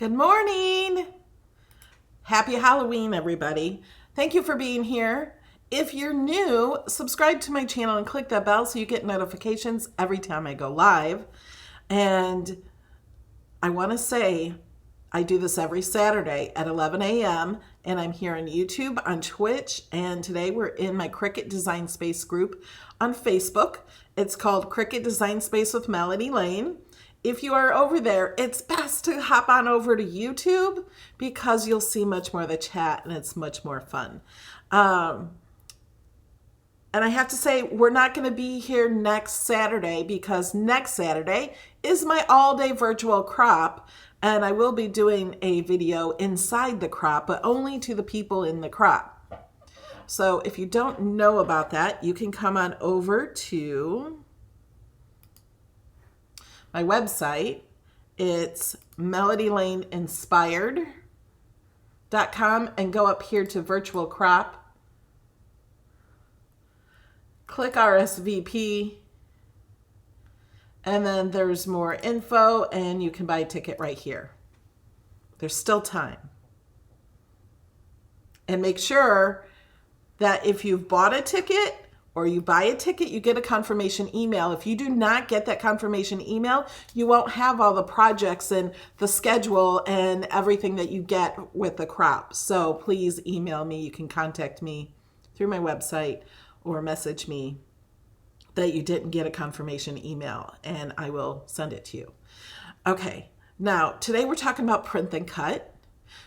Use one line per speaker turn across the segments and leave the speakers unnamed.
Good morning. Happy Halloween, everybody. Thank you for being here. If you're new, subscribe to my channel and click that bell so you get notifications every time I go live. And I want to say I do this every Saturday at 11 a.m. and I'm here on YouTube, on Twitch, and today we're in my Cricut Design Space group on Facebook. It's called Cricut Design Space with Melody Lane. If you are over there, it's best to hop on over to YouTube because you'll see much more of the chat and it's much more fun. And I have to say, we're not going to be here next Saturday because next Saturday is my all-day virtual crop, and I will be doing a video inside the crop, but only to the people in the crop. So if you don't know about that, you can come on over to my website. It's melodylaneinspired.com and go up here to virtual crop. Click RSVP, and then there's more info, and you can buy a ticket right here. There's still time. And make sure that if you've bought a ticket or you buy a ticket, you get a confirmation email. If you do not get that confirmation email, you won't have all the projects and the schedule and everything that you get with the crop. So please email me. You can contact me through my website or message me that you didn't get a confirmation email, and I will send it to you. Okay, now today we're talking about print and cut.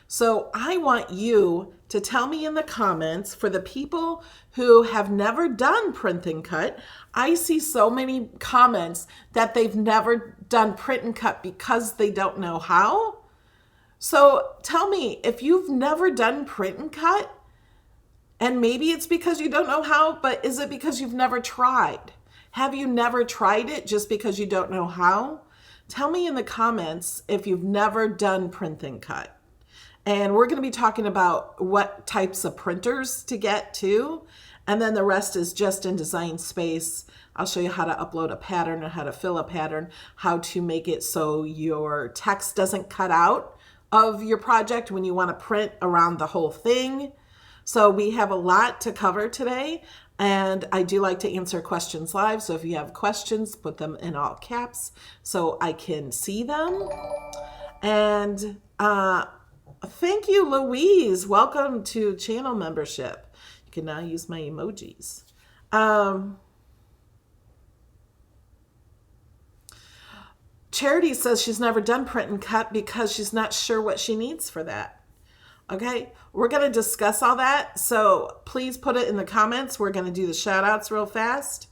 So I want you to tell me in the comments, for the people who have never done print and cut, I see so many comments that they've never done print and cut because they don't know how. So tell me, if you've never done print and cut, and maybe it's because you don't know how, but is it because you've never tried? Have you never tried it just because you don't know how? Tell me in the comments if you've never done print and cut. And we're going to be talking about what types of printers to get too. And then the rest is just in Design Space. I'll show you how to upload a pattern and how to fill a pattern, how to make it so your text doesn't cut out of your project when you want to print around the whole thing. So we have a lot to cover today, and I do like to answer questions live. So if you have questions, put them in all caps so I can see them. And thank you, Louise. Welcome to channel membership. You can now use my emojis. Charity says she's never done print and cut because she's not sure what she needs for that. Okay, we're going to discuss all that, so please put it in the comments. We're going to do the shout outs real fast,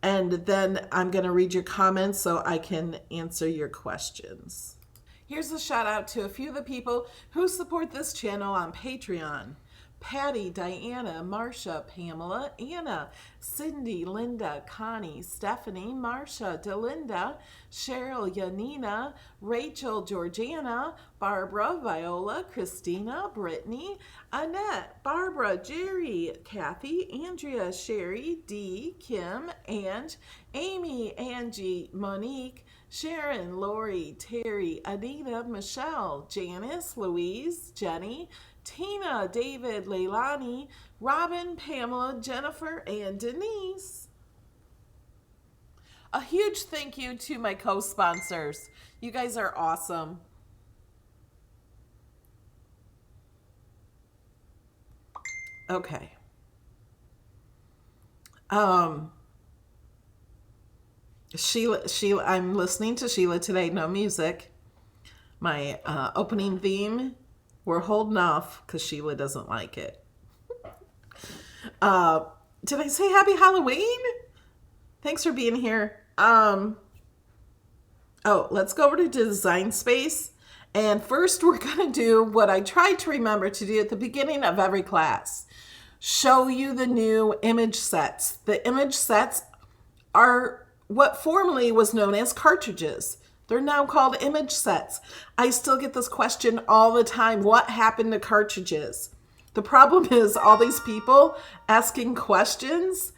and then I'm going to read your comments so I can answer your questions. Here's a shout out to a few of the people who support this channel on Patreon. Patty, Diana, Marcia, Pamela, Anna, Cindy, Linda, Connie, Stephanie, Marcia, Delinda, Cheryl, Yanina, Rachel, Georgiana, Barbara, Viola, Christina, Brittany, Annette, Barbara, Jerry, Kathy, Andrea, Sherry, Dee, Kim, Ange, Amy, Angie, Monique, Sharon, Lori, Terry, Anita, Michelle, Janice, Louise, Jenny, Tina, David, Leilani, Robin, Pamela, Jennifer, and Denise. A huge thank you to my co-sponsors. You guys are awesome. Okay. Sheila, I'm listening to Sheila today, no music. My opening theme, we're holding off because Sheila doesn't like it. Did I say happy Halloween? Thanks for being here. Oh, let's go over to Design Space. And first we're going to do what I tried to remember to do at the beginning of every class. Show you the new image sets. The image sets are what formerly was known as cartridges. They're now called image sets. I still get this question all the time. What happened to cartridges? The problem is all these people asking questions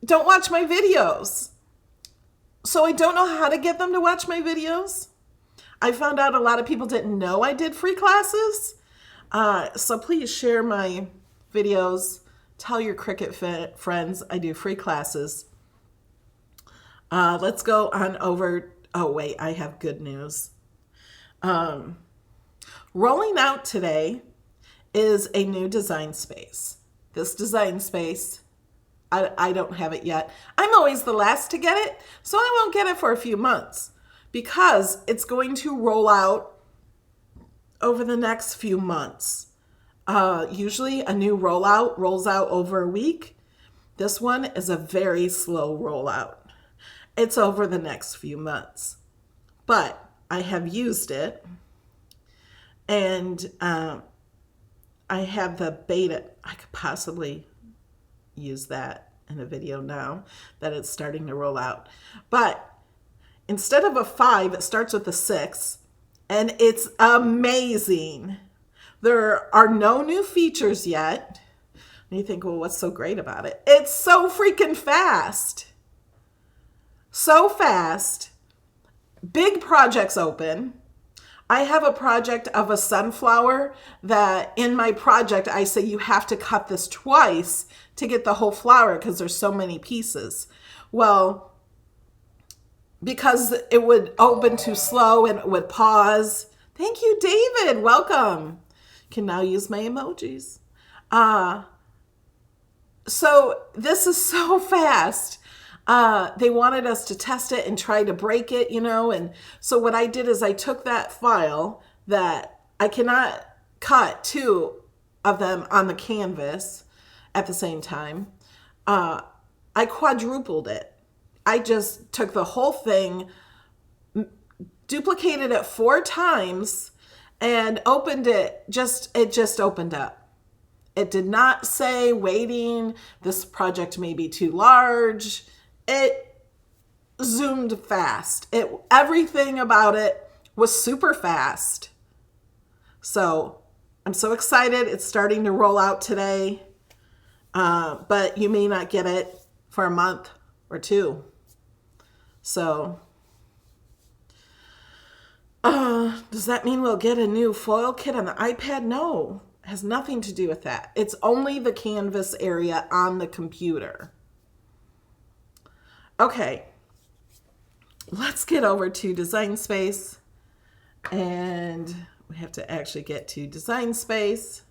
don't watch my videos. So I don't know how to get them to watch my videos. I found out a lot of people didn't know I did free classes. So please share my videos. Tell your Cricut friends I do free classes. Let's go on over. Oh, wait, I have good news. Rolling out today is a new design space. This design space, I don't have it yet. I'm always the last to get it, so I won't get it for a few months because it's going to roll out over the next few months. Usually a new rollout rolls out over a week. This one is a very slow rollout. It's over the next few months. But I have used it, and I have the beta. I could possibly use that in a video now that it's starting to roll out. But instead of a 5, it starts with a 6, and it's amazing. There are no new features yet. And you think, well, what's so great about it? It's so freaking fast. So fast. Big projects open. I have a project of a sunflower that in my project, I say you have to cut this twice to get the whole flower because there's so many pieces. Well, because it would open too slow and it would pause. Thank you, David. Welcome. Can now use my emojis. So this is so fast. They wanted us to test it and try to break it, and so what I did is I took that file that I cannot cut 2 of them on the canvas at the same time. I quadrupled it. I just took the whole thing, duplicated it 4 times, and opened it. It just opened up. It did not say waiting, this project may be too large. It zoomed fast. Everything about it was super fast. So I'm so excited. It's starting to roll out today. But you may not get it for a month or 2. So does that mean we'll get a new foil kit on the iPad? No, it has nothing to do with that. It's only the canvas area on the computer. Okay, let's get over to Design Space, and we have to actually get to Design Space.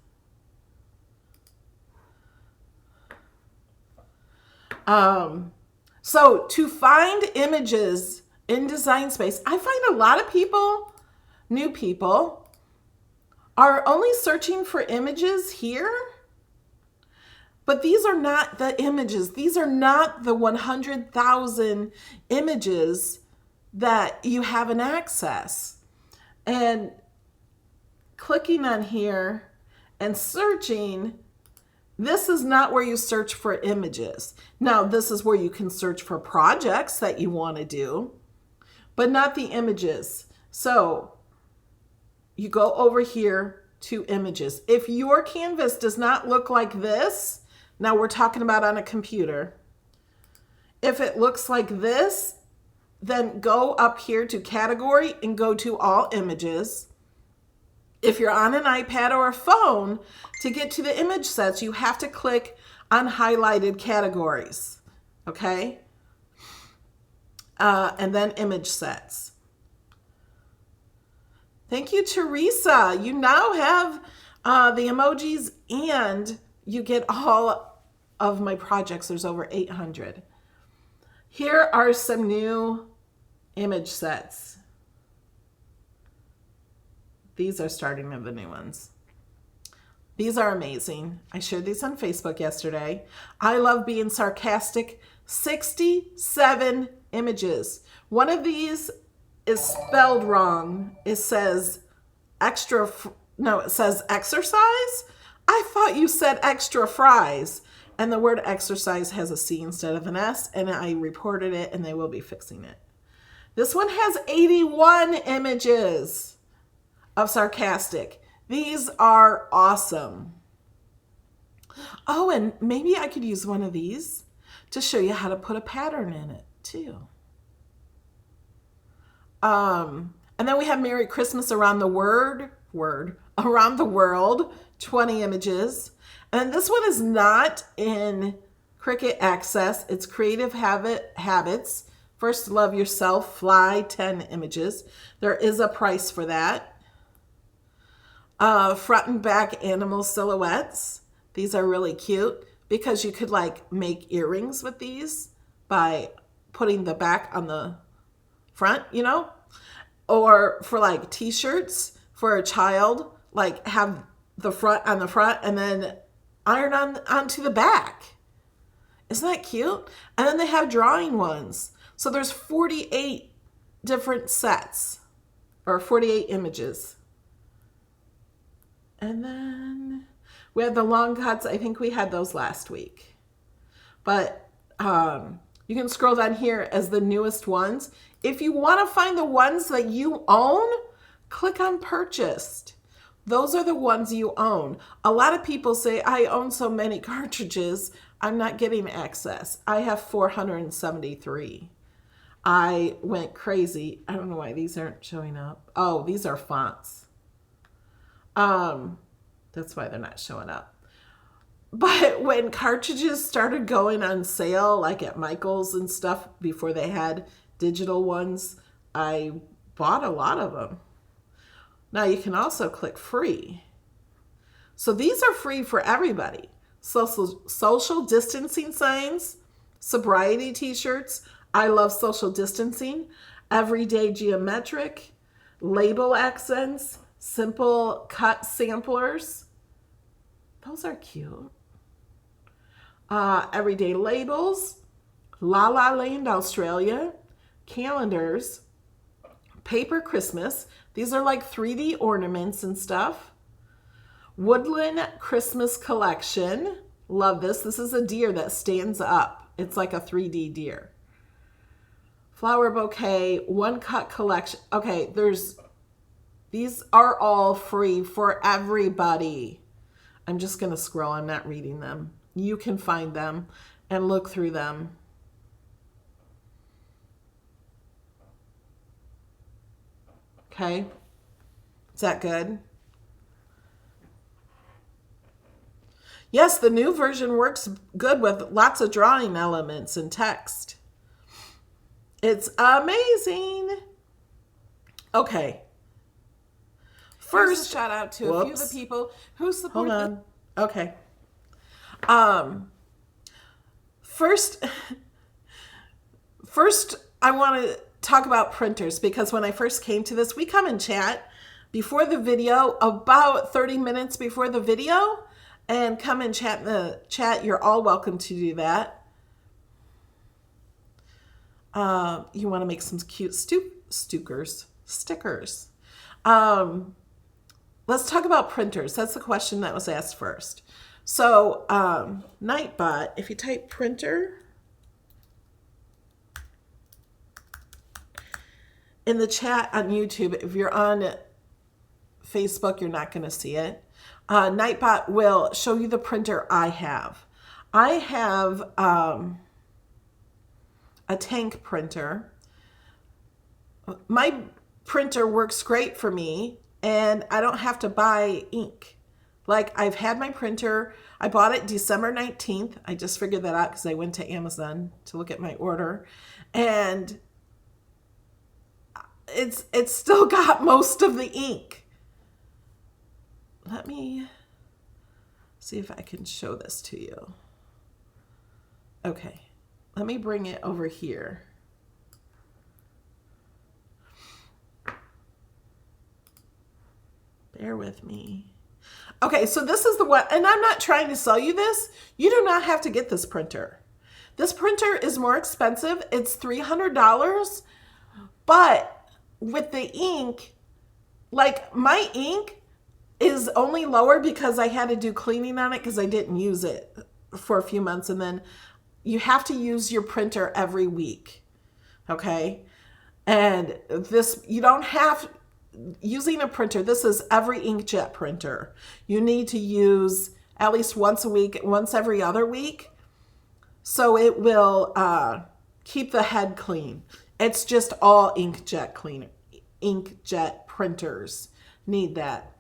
So to find images in Design Space, I find a lot of people, new people, are only searching for images here. But these are not the images. These are not the 100,000 images that you have in Access. And clicking on here and searching, this is not where you search for images. Now, this is where you can search for projects that you want to do, but not the images. So you go over here to images. If your canvas does not look like this, now we're talking about on a computer. If it looks like this, then go up here to category and go to all images. If you're on an iPad or a phone, to get to the image sets, you have to click on highlighted categories, okay? And then image sets. Thank you, Teresa. You now have the emojis and you get all of my projects. There's over 800. Here are some new image sets. These are starting of the new ones. These are amazing. I shared these on Facebook yesterday. I love being sarcastic. 67 images. One of these is spelled wrong. It says it says exercise. I thought you said extra fries. And the word exercise has a C instead of an S, and I reported it, and they will be fixing it. This one has 81 images of sarcastic. These are awesome. Oh, and maybe I could use one of these to show you how to put a pattern in it too. And And then we have Merry Christmas Around the Around the World, 20 images. And this one is not in Cricut Access. It's Creative Habits. First Love Yourself, Fly, 10 images. There is a price for that. Front and back animal silhouettes. These are really cute because you could like make earrings with these by putting the back on the front, you know? Or for like t-shirts for a child, like have the front on the front and then iron onto the back. Isn't that cute? And then they have drawing ones. So there's 48 different sets or 48 images. And then we had the long cuts. I think we had those last week. But you can scroll down here as the newest ones. If you want to find the ones that you own, click on purchased. Those are the ones you own. A lot of people say, I own so many cartridges, I'm not getting access. I have 473. I went crazy. I don't know why these aren't showing up. Oh, these are fonts. That's why they're not showing up. But when cartridges started going on sale, like at Michael's and stuff, before they had digital ones, I bought a lot of them. Now you can also click free. So these are free for everybody. Social distancing signs, sobriety t-shirts. I love social distancing. Everyday geometric, label accents, simple cut samplers. Those are cute. Everyday labels, La La Land Australia, calendars, paper Christmas. These are like 3D ornaments and stuff. Woodland Christmas collection. Love this. This is a deer that stands up. It's like a 3D deer. Flower bouquet, one cut collection. Okay, these are all free for everybody. I'm just going to scroll. I'm not reading them. You can find them and look through them. Okay. Is that good? Yes, the new version works good with lots of drawing elements and text. It's amazing. Okay. First, shout out to a few of the people who support. Hold on. Okay. First, I want to talk about printers because when I first came to this, we come and chat before the video, about 30 minutes before the video, and come and chat in the chat. You're all welcome to do that. You want to make some cute stickers. Let's talk about printers. That's the question that was asked first. So Nightbot, if you type printer in the chat on YouTube, if you're on Facebook, you're not going to see it. Nightbot will show you the printer I have. I have a tank printer. My printer works great for me, and I don't have to buy ink. Like, I've had my printer. I bought it December 19th. I just figured that out because I went to Amazon to look at my order. And it's still got most of the ink. Let me see if I can show this to you. Okay, let me bring it over here. Bear with me. Okay, so this is the one, and I'm not trying to sell you this. You do not have to get this printer. This printer is more expensive. It's $300, but with the ink, like my ink is only lower because I had to do cleaning on it because I didn't use it for a few months, and then you have to use your printer every week, okay? And this, you don't have, using a printer, this is every inkjet printer. You need to use at least once a week, once every other week, so it will keep the head clean. It's just all inkjet cleaner. inkjet printers need that.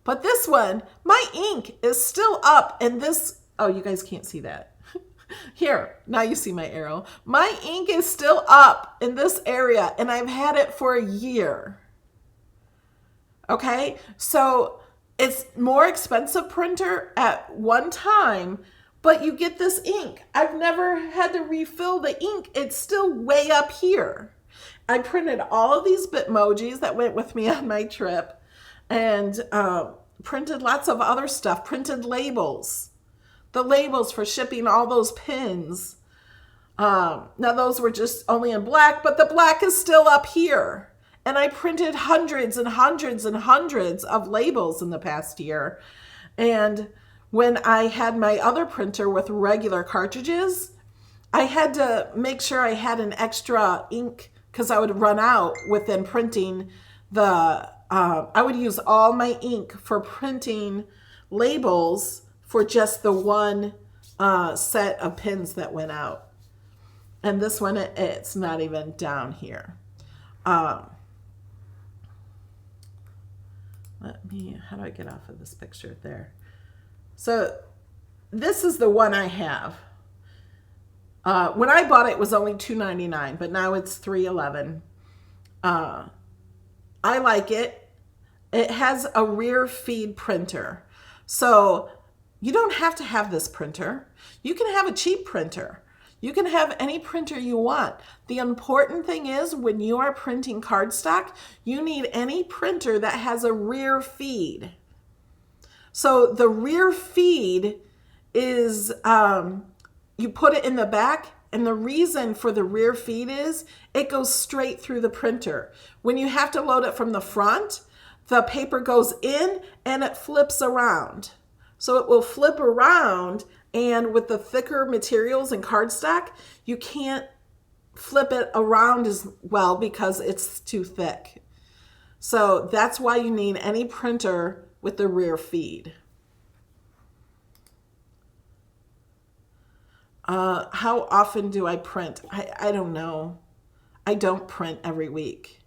But this one, my ink is still up, and this, oh, you guys can't see that. Here, now you see my arrow. My ink is still up in this area, and I've had it for a year. Okay, so it's more expensive printer at one time, but you get this ink. I've never had to refill the ink. It's still way up here. I printed all of these Bitmojis that went with me on my trip, and printed lots of other stuff, printed labels. The labels for shipping all those pins. Now those were just only in black, but the black is still up here. And I printed hundreds and hundreds and hundreds of labels in the past year. And when I had my other printer with regular cartridges, I had to make sure I had an extra ink because I would run out within printing the, I would use all my ink for printing labels for just the one set of pins that went out. And this one, it's not even down here. How do I get off of this picture there? So this is the one I have. When I bought it, it was only $2.99, but now it's $3.11. I like it. It has a rear feed printer. So you don't have to have this printer. You can have a cheap printer. You can have any printer you want. The important thing is when you are printing cardstock, you need any printer that has a rear feed. So the rear feed is, you put it in the back, and the reason for the rear feed is it goes straight through the printer. When you have to load it from the front, the paper goes in and it flips around. So it will flip around, and with the thicker materials and cardstock, you can't flip it around as well because it's too thick. So that's why you need any printer with the rear feed. How often do I print? I don't know. I don't print every week.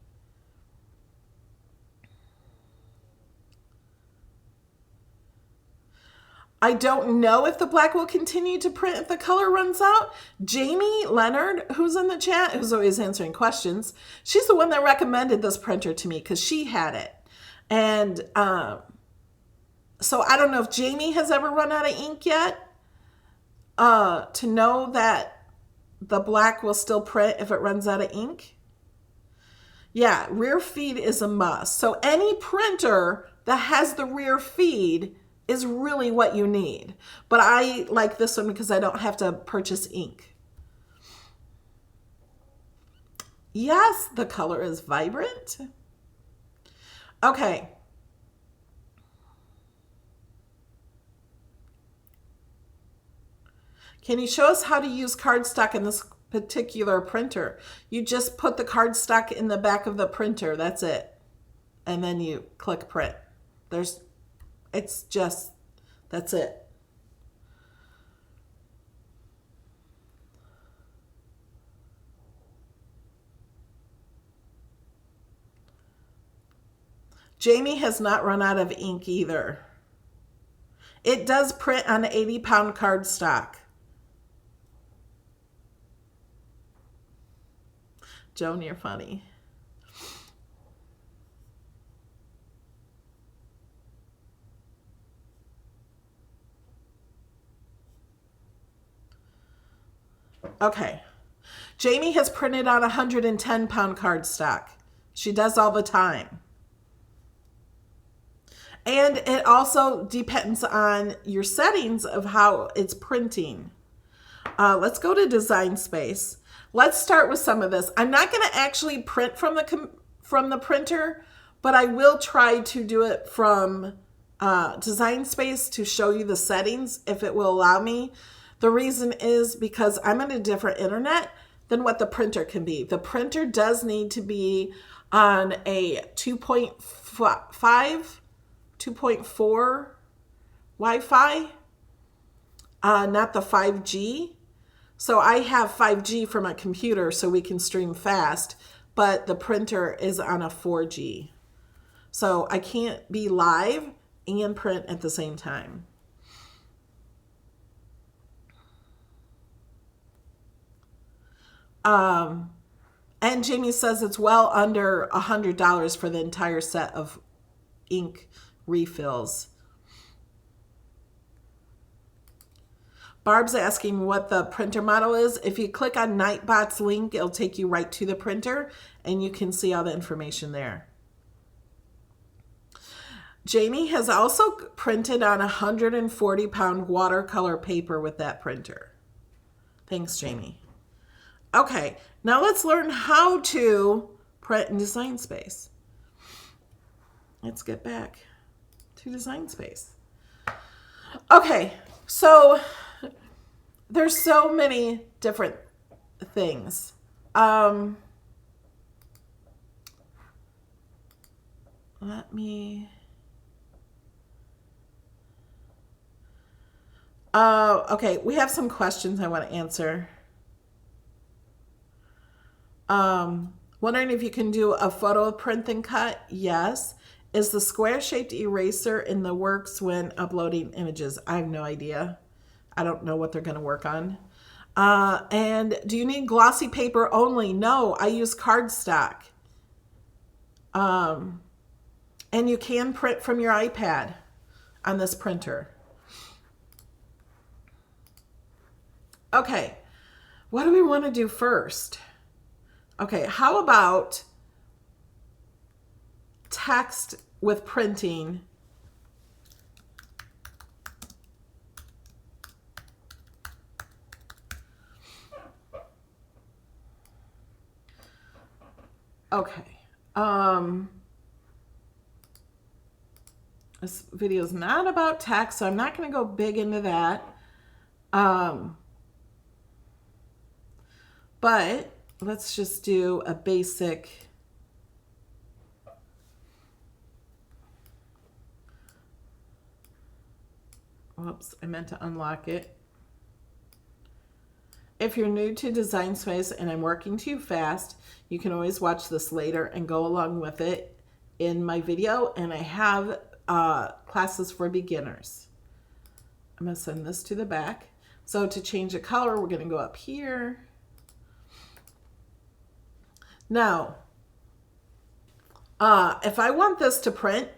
I don't know if the black will continue to print if the color runs out. Jamie Leonard, who's in the chat, who's always answering questions, she's the one that recommended this printer to me because she had it. And so I don't know if Jamie has ever run out of ink yet to know that the black will still print if it runs out of ink. Yeah, rear feed is a must. So any printer that has the rear feed is really what you need. But I like this one because I don't have to purchase ink. Yes, the color is vibrant. Okay. Can you show us how to use cardstock in this particular printer? You just put the cardstock in the back of the printer. That's it. And then you click print. That's it. Jamie has not run out of ink either. It does print on 80-pound cardstock. Joan, you're funny. Okay. Jamie has printed on 110-pound cardstock. She does all the time. And it also depends on your settings of how it's printing. Let's go to Design Space. Let's start with some of this. I'm not going to actually print from the printer, but I will try to do it from Design Space to show you the settings if it will allow me. The reason is because I'm on a different internet than what the printer can be. The printer does need to be on a 2.5, 2.4 Wi-Fi, not the 5G. So I have 5G for my computer so we can stream fast. but the printer is on a 4G. So I can't be live and print at the same time. And Jamie says it's well under $100 for the entire set of ink refills. Barb's asking what the printer model is. If you click on Nightbot's link, it'll take you right to the printer and you can see all the information there. Jamie has also printed on 140-pound watercolor paper with that printer. Thanks, Jamie. Okay, now let's learn how to print in Design Space. Let's get back to Design Space. Okay, so there's so many different things. Okay, we have some questions I want to answer. Wondering if you can do a photo of print and cut? Yes. Is the square-shaped eraser in the works when uploading images? I have no idea. I don't know what they're going to work on. And do you need glossy paper only? No, I use cardstock. And you can print from your iPad on this printer. Okay, what do we want to do first? Okay, how about text with printing? Okay. This video is not about text, so I'm not going to go big into that. But let's just do a basic. Whoops, I meant to unlock it. If you're new to Design Space and I'm working too fast, you can always watch this later and go along with it in my video. And I have classes for beginners. I'm going to send this to the back. So to change the color, we're going to go up here. Now, if I want this to print,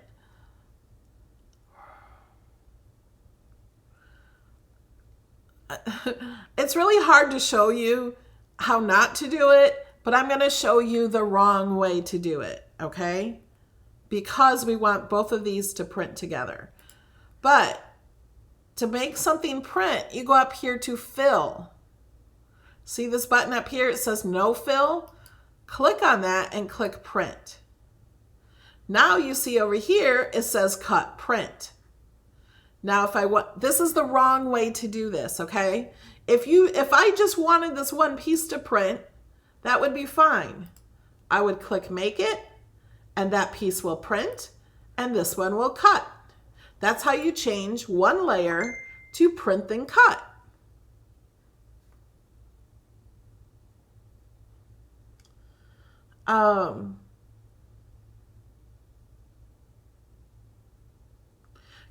it's really hard to show you how not to do it, but I'm going to show you the wrong way to do it, okay? Because we want both of these to print together. But to make something print, you go up here to fill. See this button up here? It says no fill. Click on that and click print. Now you see over here, it says cut print. Now if I want, this is the wrong way to do this, okay? If I just wanted this one piece to print, that would be fine. I would click make it, and that piece will print, and this one will cut. That's how you change one layer to print and cut.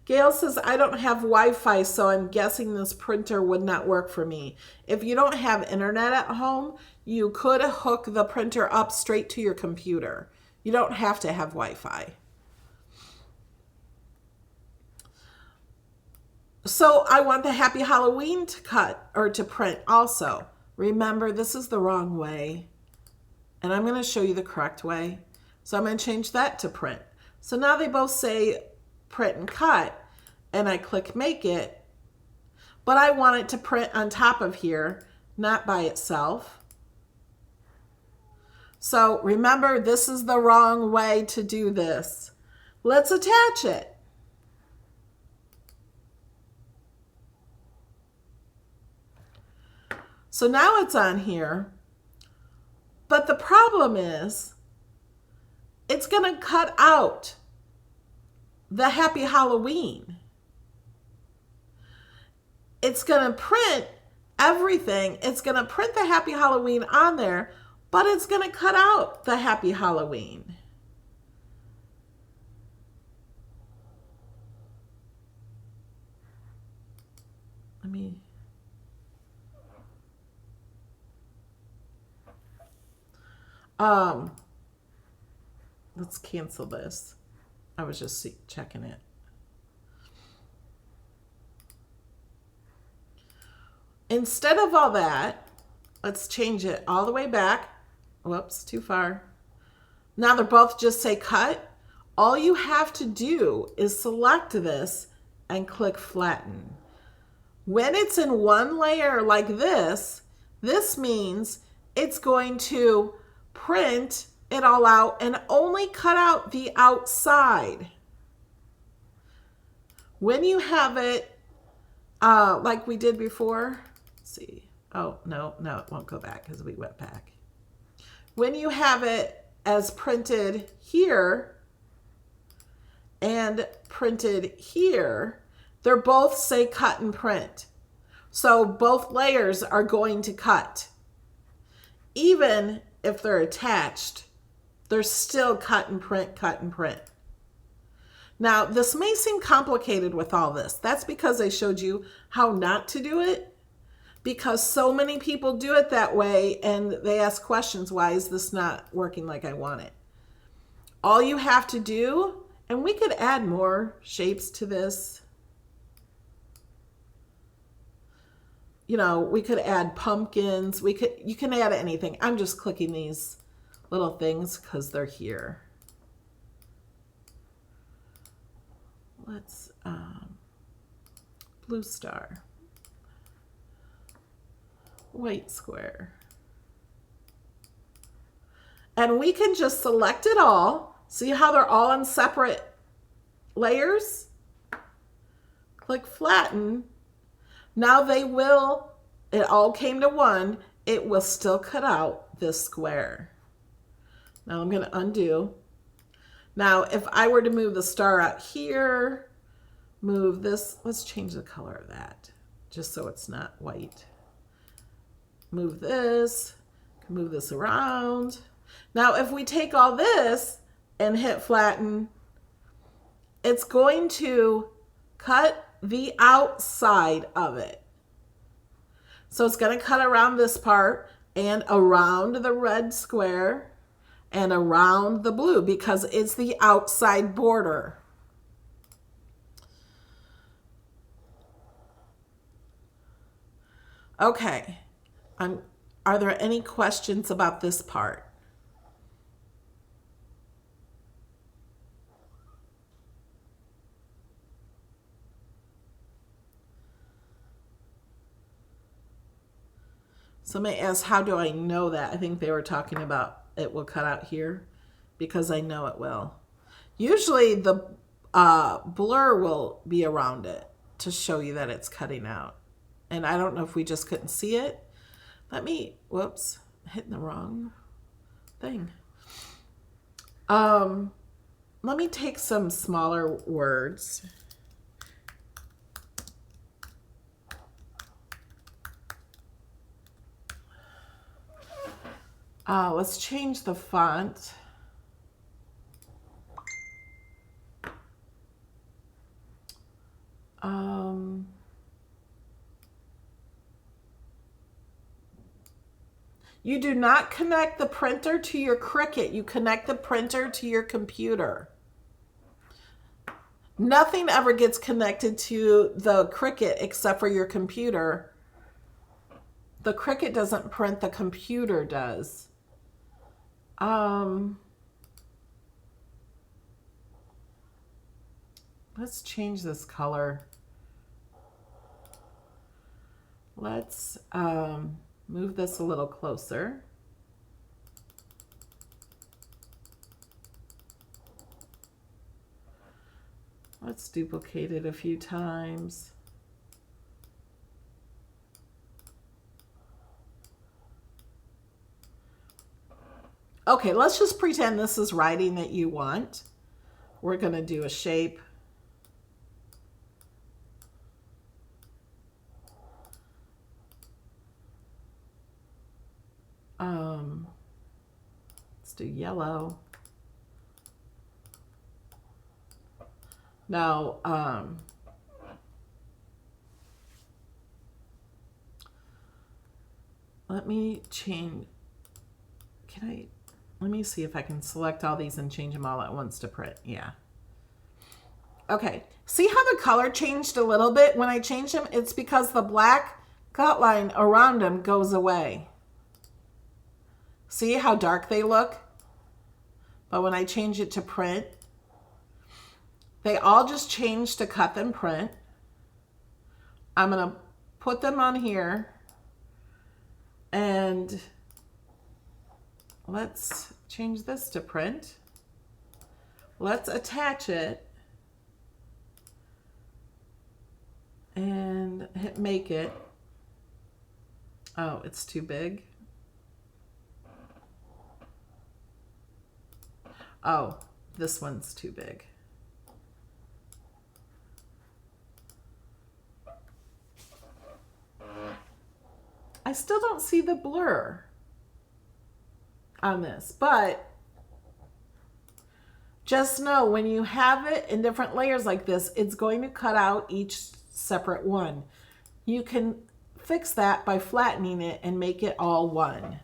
Gail says, I don't have Wi-Fi, so I'm guessing this printer would not work for me. If you don't have internet at home, you could hook the printer up straight to your computer. You don't have to have Wi-Fi. So I want the Happy Halloween to cut or to print also. Remember, this is the wrong way. And I'm going to show you the correct way. So I'm going to change that to print. So now they both say print and cut. And I click make it. But I want it to print on top of here, not by itself. So remember, this is the wrong way to do this. Let's attach it. So now it's on here. But the problem is, it's going to cut out the Happy Halloween. It's going to print everything. It's going to print the Happy Halloween on there, but it's going to cut out the Happy Halloween. Let me... let's cancel this. I was just checking it. Instead of all that, let's change it all the way back. Whoops, too far. Now they're both just say cut. All you have to do is select this and click flatten. When it's in one layer like this, this means it's going to print it all out and only cut out the outside. When you have it like we did before, let's see. Oh, no, it won't go back because we went back. When you have it as printed here and printed here, they're both say cut and print. So both layers are going to cut. Even if they're attached, they're still cut and print, cut and print. Now, this may seem complicated with all this. That's because I showed you how not to do it, because so many people do it that way and they ask questions, why is this not working like I want it? All you have to do, and we could add more shapes to this. You know, we could add pumpkins. You can add anything. I'm just clicking these little things because they're here. Let's, blue star, white square. And we can just select it all. See how they're all in separate layers? Click flatten. Now they will, it all came to one, it will still cut out this square. Now I'm going to undo. Now if I were to move the star out here, move this, let's change the color of that just so it's not white. Move this around. Now if we take all this and hit flatten, it's going to cut the outside of it. So it's going to cut around this part and around the red square and around the blue because it's the outside border. Okay, are there any questions about this part? Somebody asked, how do I know that? I think they were talking about it will cut out here because I know it will. Usually the blur will be around it to show you that it's cutting out. And I don't know if we just couldn't see it. Whoops, hitting the wrong thing. Let me take some smaller words. Let's change the font. You do not connect the printer to your Cricut. You connect the printer to your computer. Nothing ever gets connected to the Cricut except for your computer. The Cricut doesn't print, the computer does. Let's change this color. Let's move this a little closer. Let's duplicate it a few times. Okay, let's just pretend this is writing that you want. We're going to do a shape. do yellow. Now, let me change, let me see if I can select all these and change them all at once to print. Yeah. Okay, see how the color changed a little bit when I changed them? It's because the black cut line around them goes away. See how dark they look? But when I change it to print, they all just change to cut and print. I'm gonna put them on here and let's change this to print. Let's attach it and hit make it. Oh, it's too big. Oh, this one's too big. I still don't see the blur on this, but just know when you have it in different layers like this, it's going to cut out each separate one. You can fix that by flattening it and make it all one.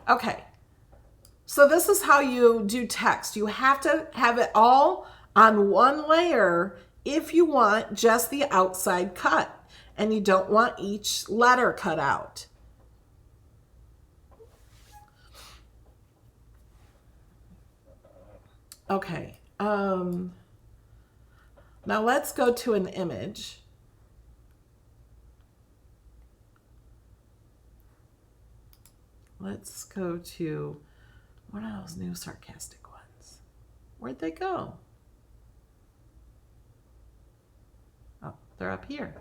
Okay, so this is how you do text. You have to have it all on one layer if you want just the outside cut and you don't want each letter cut out. Okay, now let's go to an image. Let's go to one of those new sarcastic ones. Where'd they go? Oh, they're up here.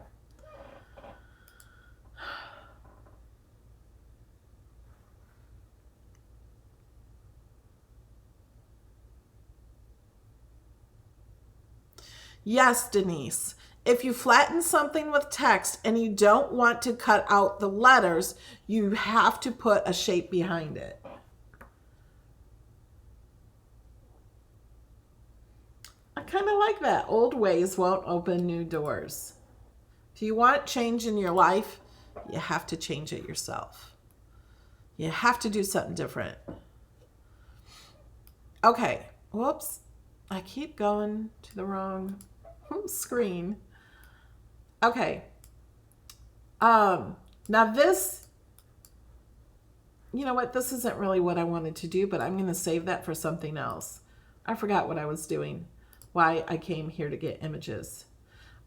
Yes, Denise. If you flatten something with text and you don't want to cut out the letters, you have to put a shape behind it. I kind of like that. Old ways won't open new doors. If you want change in your life, you have to change it yourself. You have to do something different. Okay. Whoops. I keep going to the wrong screen. Okay. Now this, you know what? This isn't really what I wanted to do, but I'm going to save that for something else. I forgot what I was doing, why I came here to get images.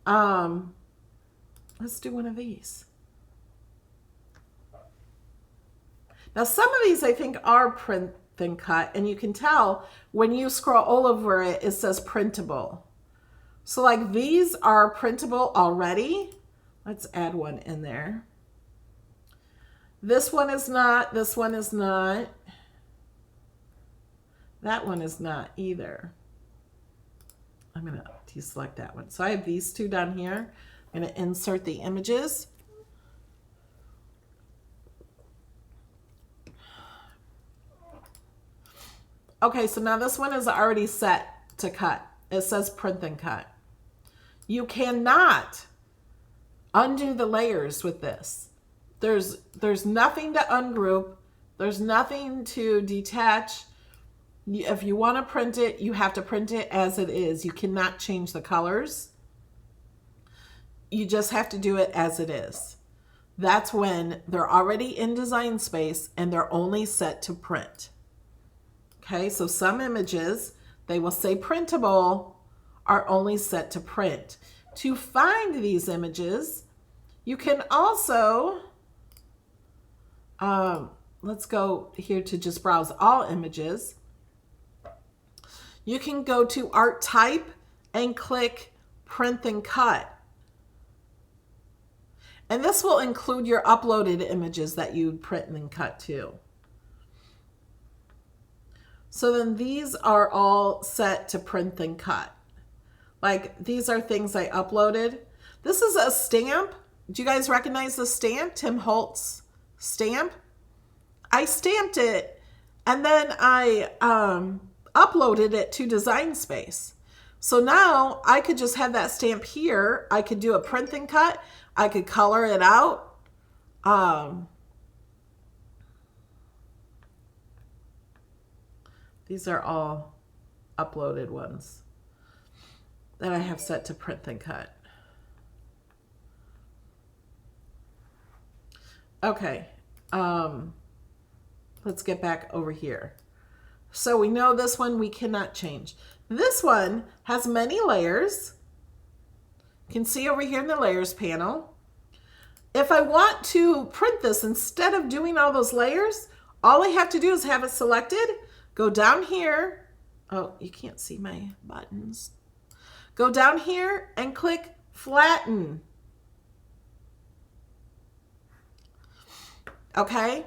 Let's do one of these. Now some of these I think are print and cut, and you can tell when you scroll all over it, it says printable. So like these are printable already. Let's add one in there. This one is not, this one is not. That one is not either. I'm gonna deselect that one. So I have these two down here. I'm gonna insert the images. Okay, so now this one is already set to cut. It says print and cut. You cannot undo the layers with this. There's nothing to ungroup. There's nothing to detach. If you want to print it, you have to print it as it is. You cannot change the colors. You just have to do it as it is. That's when they're already in Design Space and they're only set to print. Okay, so some images, they will say printable, are only set to print. To find these images, you can also, let's go here to just browse all images. You can go to Art Type and click Print and Cut. And this will include your uploaded images that you print and cut too. So then these are all set to print and cut. Like these are things I uploaded. This is a stamp. Do you guys recognize the stamp? Tim Holtz stamp. I stamped it and then I uploaded it to Design Space. So now I could just have that stamp here. I could do a print and cut. I could color it out. These are all uploaded ones that I have set to print and cut. Okay, let's get back over here. So we know this one we cannot change. This one has many layers. You can see over here in the layers panel. If I want to print this, instead of doing all those layers, all I have to do is have it selected, go down here. Oh, you can't see my buttons. Go down here and click Flatten. Okay.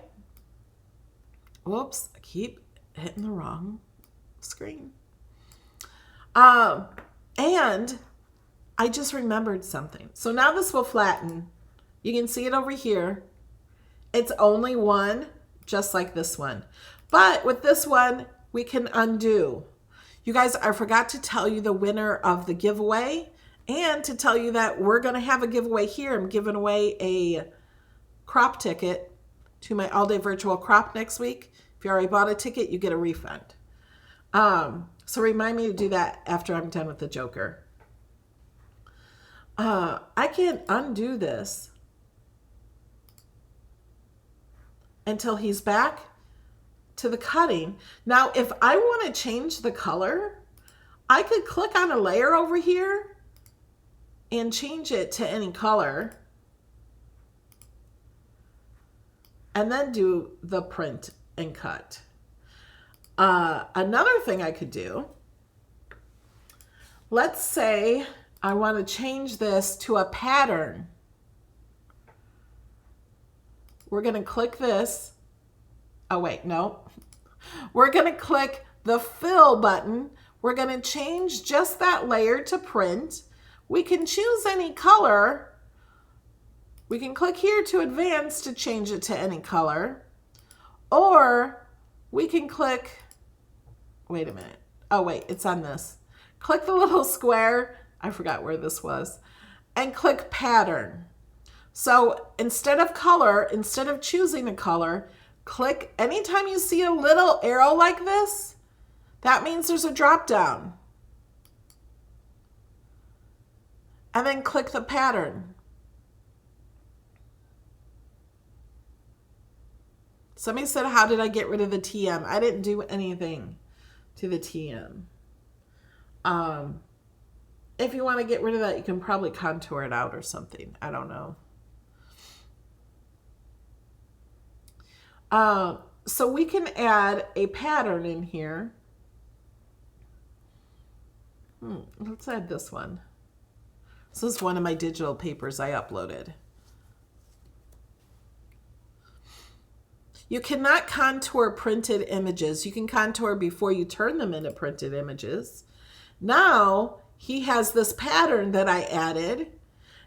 Whoops, I keep hitting the wrong screen. And I just remembered something. So now this will flatten. You can see it over here. It's only one, just like this one. But with this one, we can undo. You guys, I forgot to tell you the winner of the giveaway and to tell you that we're going to have a giveaway here. I'm giving away a crop ticket to my all-day virtual crop next week. If you already bought a ticket, you get a refund. So remind me to do that after I'm done with the Joker. I can undo this until he's back to the cutting. Now, if I want to change the color, I could click on a layer over here and change it to any color. And then do the print and cut. Another thing I could do, let's say I want to change this to a pattern. We're going to click this. Oh, wait, no. We're going to click the fill button. We're going to change just that layer to print. We can choose any color. We can click here to advance to change it to any color. Or we can click, wait a minute. Oh, wait, it's on this. Click the little square. I forgot where this was. And click pattern. So instead of color, instead of choosing a color, click anytime you see a little arrow like this, that means there's a drop down. And then click the pattern. Somebody said, how did I get rid of the TM? I didn't do anything to the TM. If you want to get rid of that, you can probably contour it out or something. I don't know. So we can add a pattern in here. Let's add this one. This is one of my digital papers I uploaded. You cannot contour printed images. You can contour before you turn them into printed images. Now he has this pattern that I added.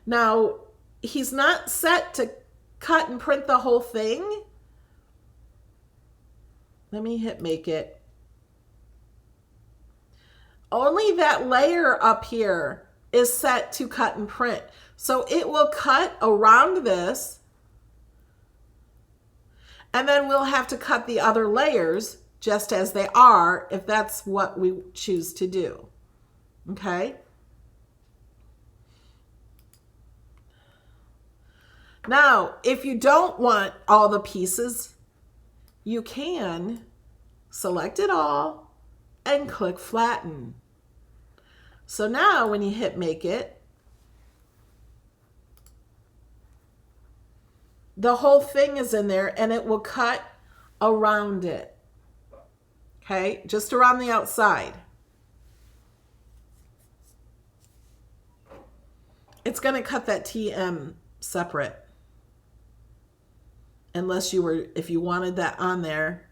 Now he's not set to cut and print the whole thing. Let me hit make it. Only that layer up here is set to cut and print. So it will cut around this. And then we'll have to cut the other layers just as they are if that's what we choose to do. Okay? Now, if you don't want all the pieces, you can select it all and click flatten. So now when you hit make it, the whole thing is in there and it will cut around it. Okay, just around the outside. It's going to cut that TM separate. Unless you were, if you wanted that on there.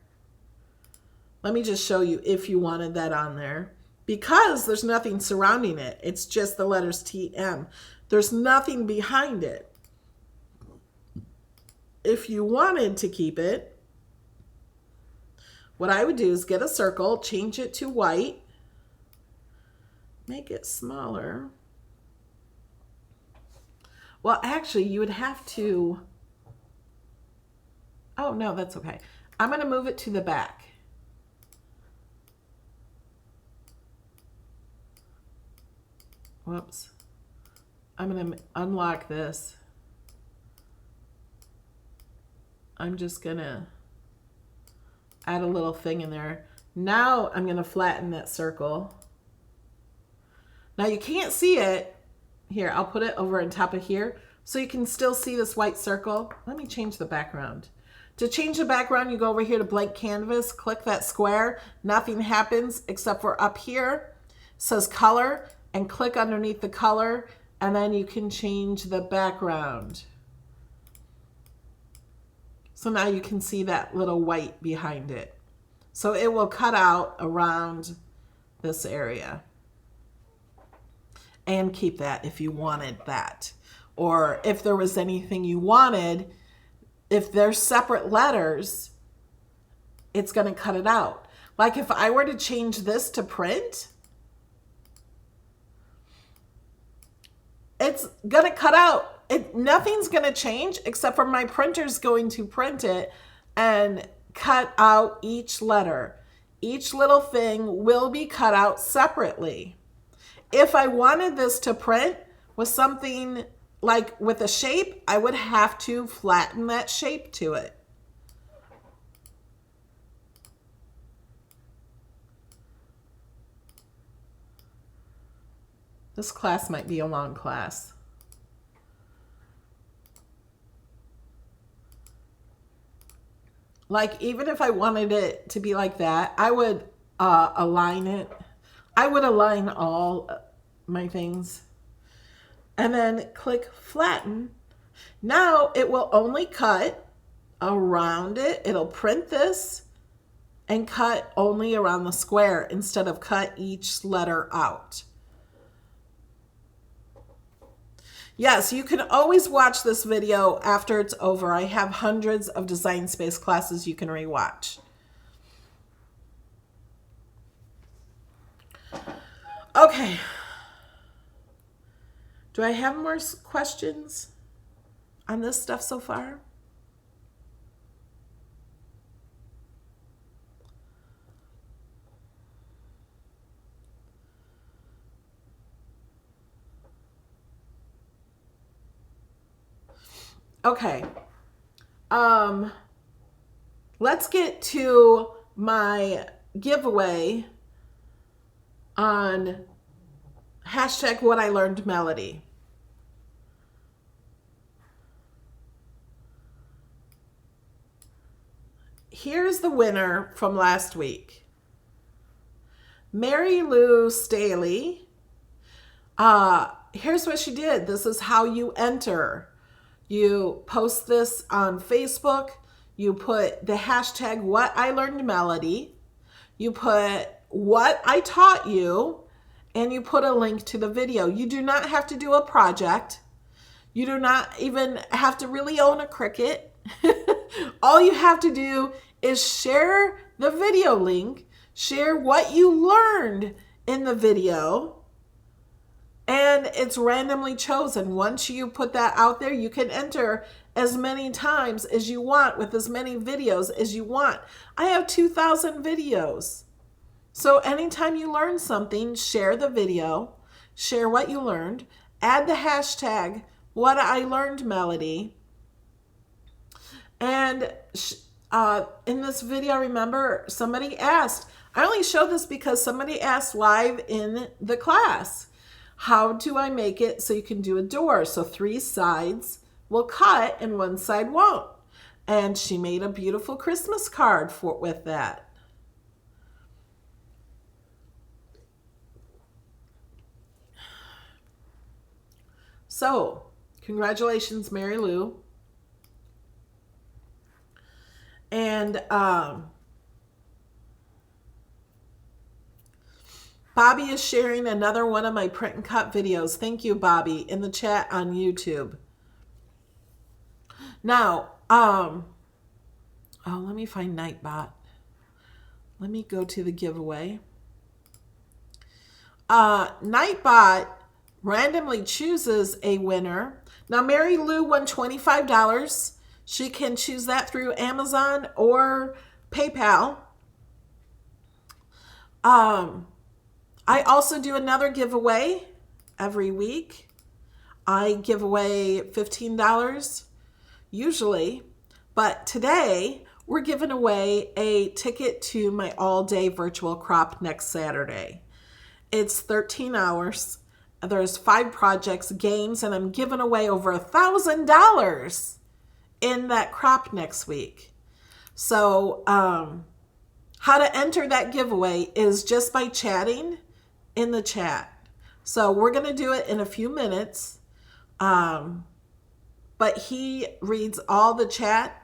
Let me just show you if you wanted that on there. Because there's nothing surrounding it. It's just the letters TM. There's nothing behind it. If you wanted to keep it, what I would do is get a circle, change it to white, make it smaller. Well, actually, you would have to, oh no, that's okay. I'm going to move it to the back. Whoops. I'm going to unlock this. I'm just going to add a little thing in there. Now I'm going to flatten that circle. Now you can't see it. Here, I'll put it over on top of here so you can still see this white circle. Let me change the background. To change the background, you go over here to blank canvas, click that square. Nothing happens except for up here. It says color, and click underneath the color, and then you can change the background. So now you can see that little white behind it. So it will cut out around this area. And keep that if you wanted that. Or if there was anything you wanted, if there's separate letters, it's going to cut it out. Like if I were to change this to print, it's going to cut out. Nothing's going to change except for my printer's going to print it and cut out each letter. Each little thing will be cut out separately. If I wanted this to print with something like with a shape, I would have to flatten that shape to it. This class might be a long class. Like even if I wanted it to be like that, I would align it. I would align all my things and then click flatten. Now it will only cut around it. It'll print this and cut only around the square instead of cut each letter out. Yes, you can always watch this video after it's over. I have hundreds of Design Space classes you can rewatch. Okay. Do I have more questions on this stuff so far? Okay. Let's get to my giveaway on hashtag what I learned melody. Here's the winner from last week. Mary Lou Staley. Here's what she did. This is how you enter. You post this on Facebook. You put the hashtag what I learned melody. You put what I taught you, and you put a link to the video. You do not have to do a project. You do not even have to really own a Cricut. All you have to do is share the video link, share what you learned in the video, and it's randomly chosen. Once you put that out there, you can enter as many times as you want with as many videos as you want. I have 2,000 videos. So anytime you learn something, share the video, share what you learned, add the hashtag what I learned melody. And in this video, remember, somebody asked, I only show this because somebody asked live in the class, how do I make it so you can do a door? So 3 sides will cut and 1 side won't. And she made a beautiful Christmas card with that. So, congratulations, Mary Lou. And Bobby is sharing another one of my print and cut videos. Thank you, Bobby, in the chat on YouTube. Now, oh, let me find Nightbot. let me go to the giveaway. Nightbot randomly chooses a winner. Now, Mary Lou won $25. She can choose that through Amazon or PayPal. I also do another giveaway every week. I give away $15 usually, but today we're giving away a ticket to my all-day virtual crop next Saturday. It's 13 hours. There's 5 projects, games, and I'm giving away over $1,000 in that crop next week. So how to enter that giveaway is just by chatting in the chat. So we're going to do it in a few minutes. But he reads all the chat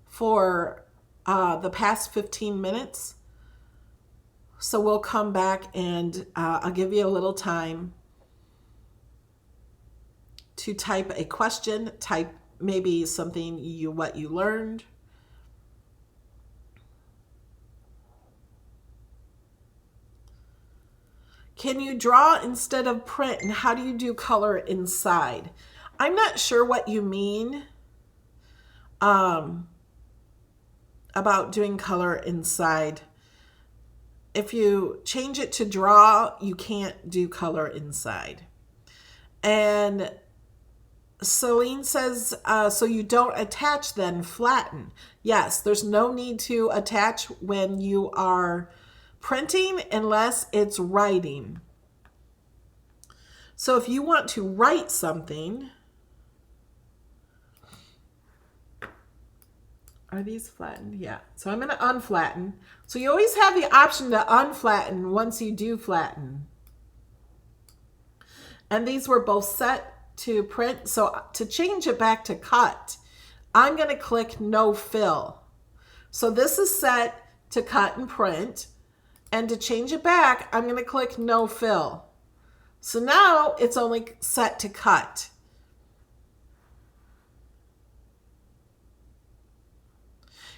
for the past 15 minutes. So we'll come back and I'll give you a little time to type a question, type maybe something what you learned. Can you draw instead of print, and how do you do color inside? I'm not sure what you mean about doing color inside. If you change it to draw, you can't do color inside. And Celine says, so you don't attach then, flatten. Yes, there's no need to attach when you are printing unless it's writing. So if you want to write something, are these flattened? Yeah. So I'm going to unflatten. So you always have the option to unflatten once you do flatten. And these were both set to print. So to change it back to cut, I'm going to click no fill. So this is set to cut and print. And to change it back, I'm going to click no fill. So now it's only set to cut.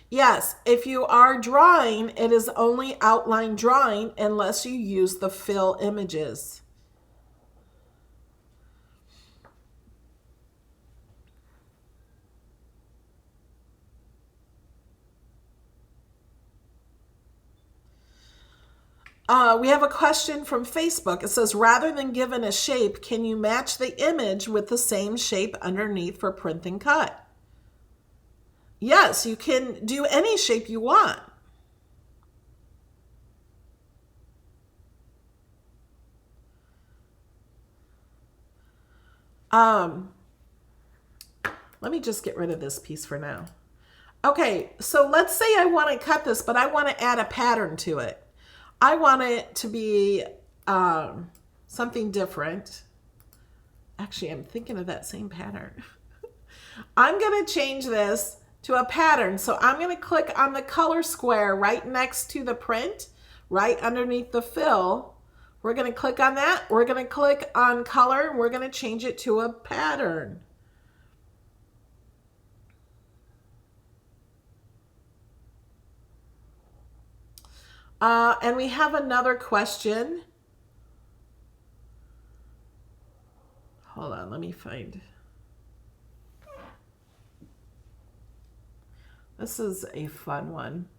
Yes, if you are drawing, it is only outline drawing unless you use the fill images. We have a question from Facebook. It says, rather than given a shape, can you match the image with the same shape underneath for print and cut? Yes, you can do any shape you want. Let me just get rid of this piece for now. Okay, so let's say I want to cut this, but I want to add a pattern to it. I want it to be something different. Actually, I'm thinking of that same pattern. I'm going to change this to a pattern. So I'm going to click on the color square right next to the print, right underneath the fill. We're going to click on that. We're going to click on color, and we're going to change it to a pattern. And we have another question. Hold on, let me find. This is a fun one.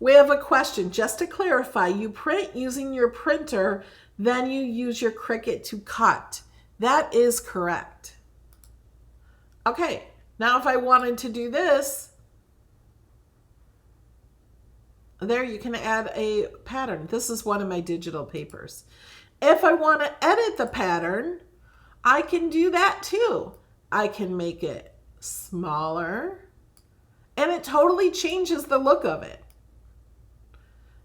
We have a question. Just to clarify, you print using your printer, then you use your Cricut to cut. That is correct. Okay, now if I wanted to do this, there you can add a pattern. This is one of my digital papers. If I want to edit the pattern, I can do that too. I can make it smaller, and it totally changes the look of it.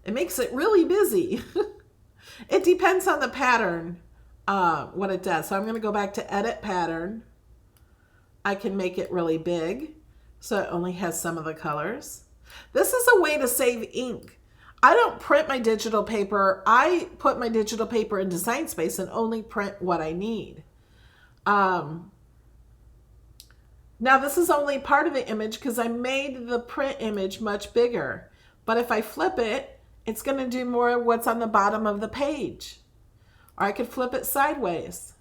It makes it really busy. It depends on the pattern, what it does. So I'm going to go back to edit pattern. I can make it really big, so it only has some of the colors. This is a way to save ink. I don't print my digital paper. I put my digital paper in Design Space and only print what I need. Now this is only part of the image because I made the print image much bigger. But if I flip it, it's going to do more of what's on the bottom of the page. Or I could flip it sideways.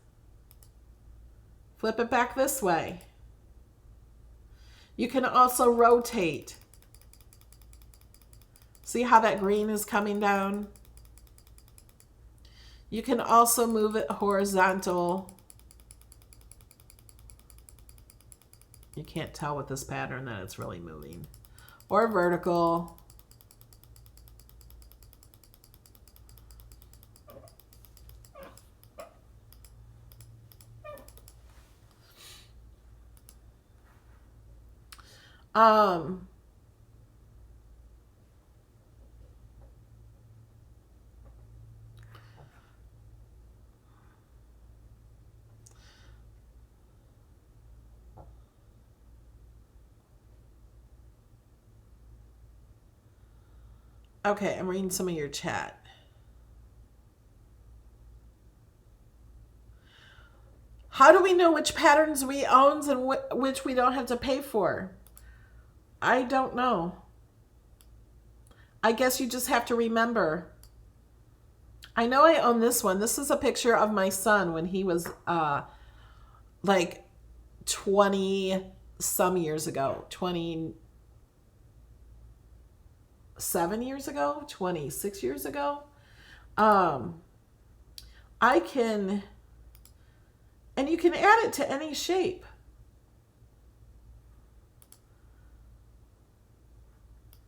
Flip it back this way. You can also rotate. See how that green is coming down? You can also move it horizontal. You can't tell with this pattern that it's really moving. Or vertical. Okay, I'm reading some of your chat. How do we know which patterns we own and which we don't have to pay for? I don't know. I guess you just have to remember. I know I own this one. This is a picture of my son when he was like 20 some years ago. 27 years ago, 26 years ago. I can, and you can add it to any shape.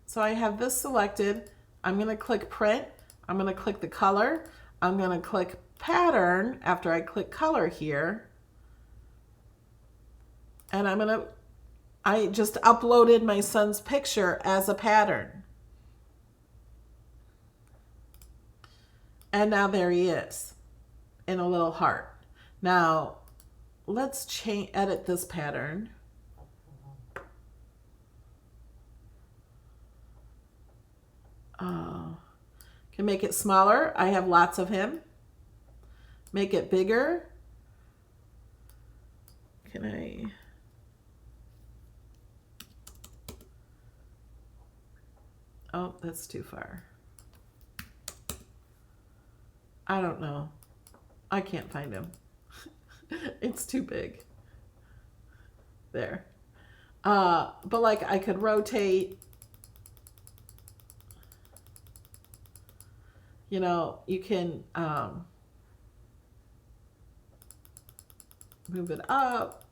So I have this selected. I'm going to click print. I'm going to click the color. I'm going to click pattern after I click color here. And I just uploaded my son's picture as a pattern. And now there he is in a little heart. Now let's edit this pattern. Can make it smaller. I have lots of him. Make it bigger. Can I? Oh, that's too far. I don't know. I can't find him. It's too big. There. But like I could rotate. You know, you can move it up.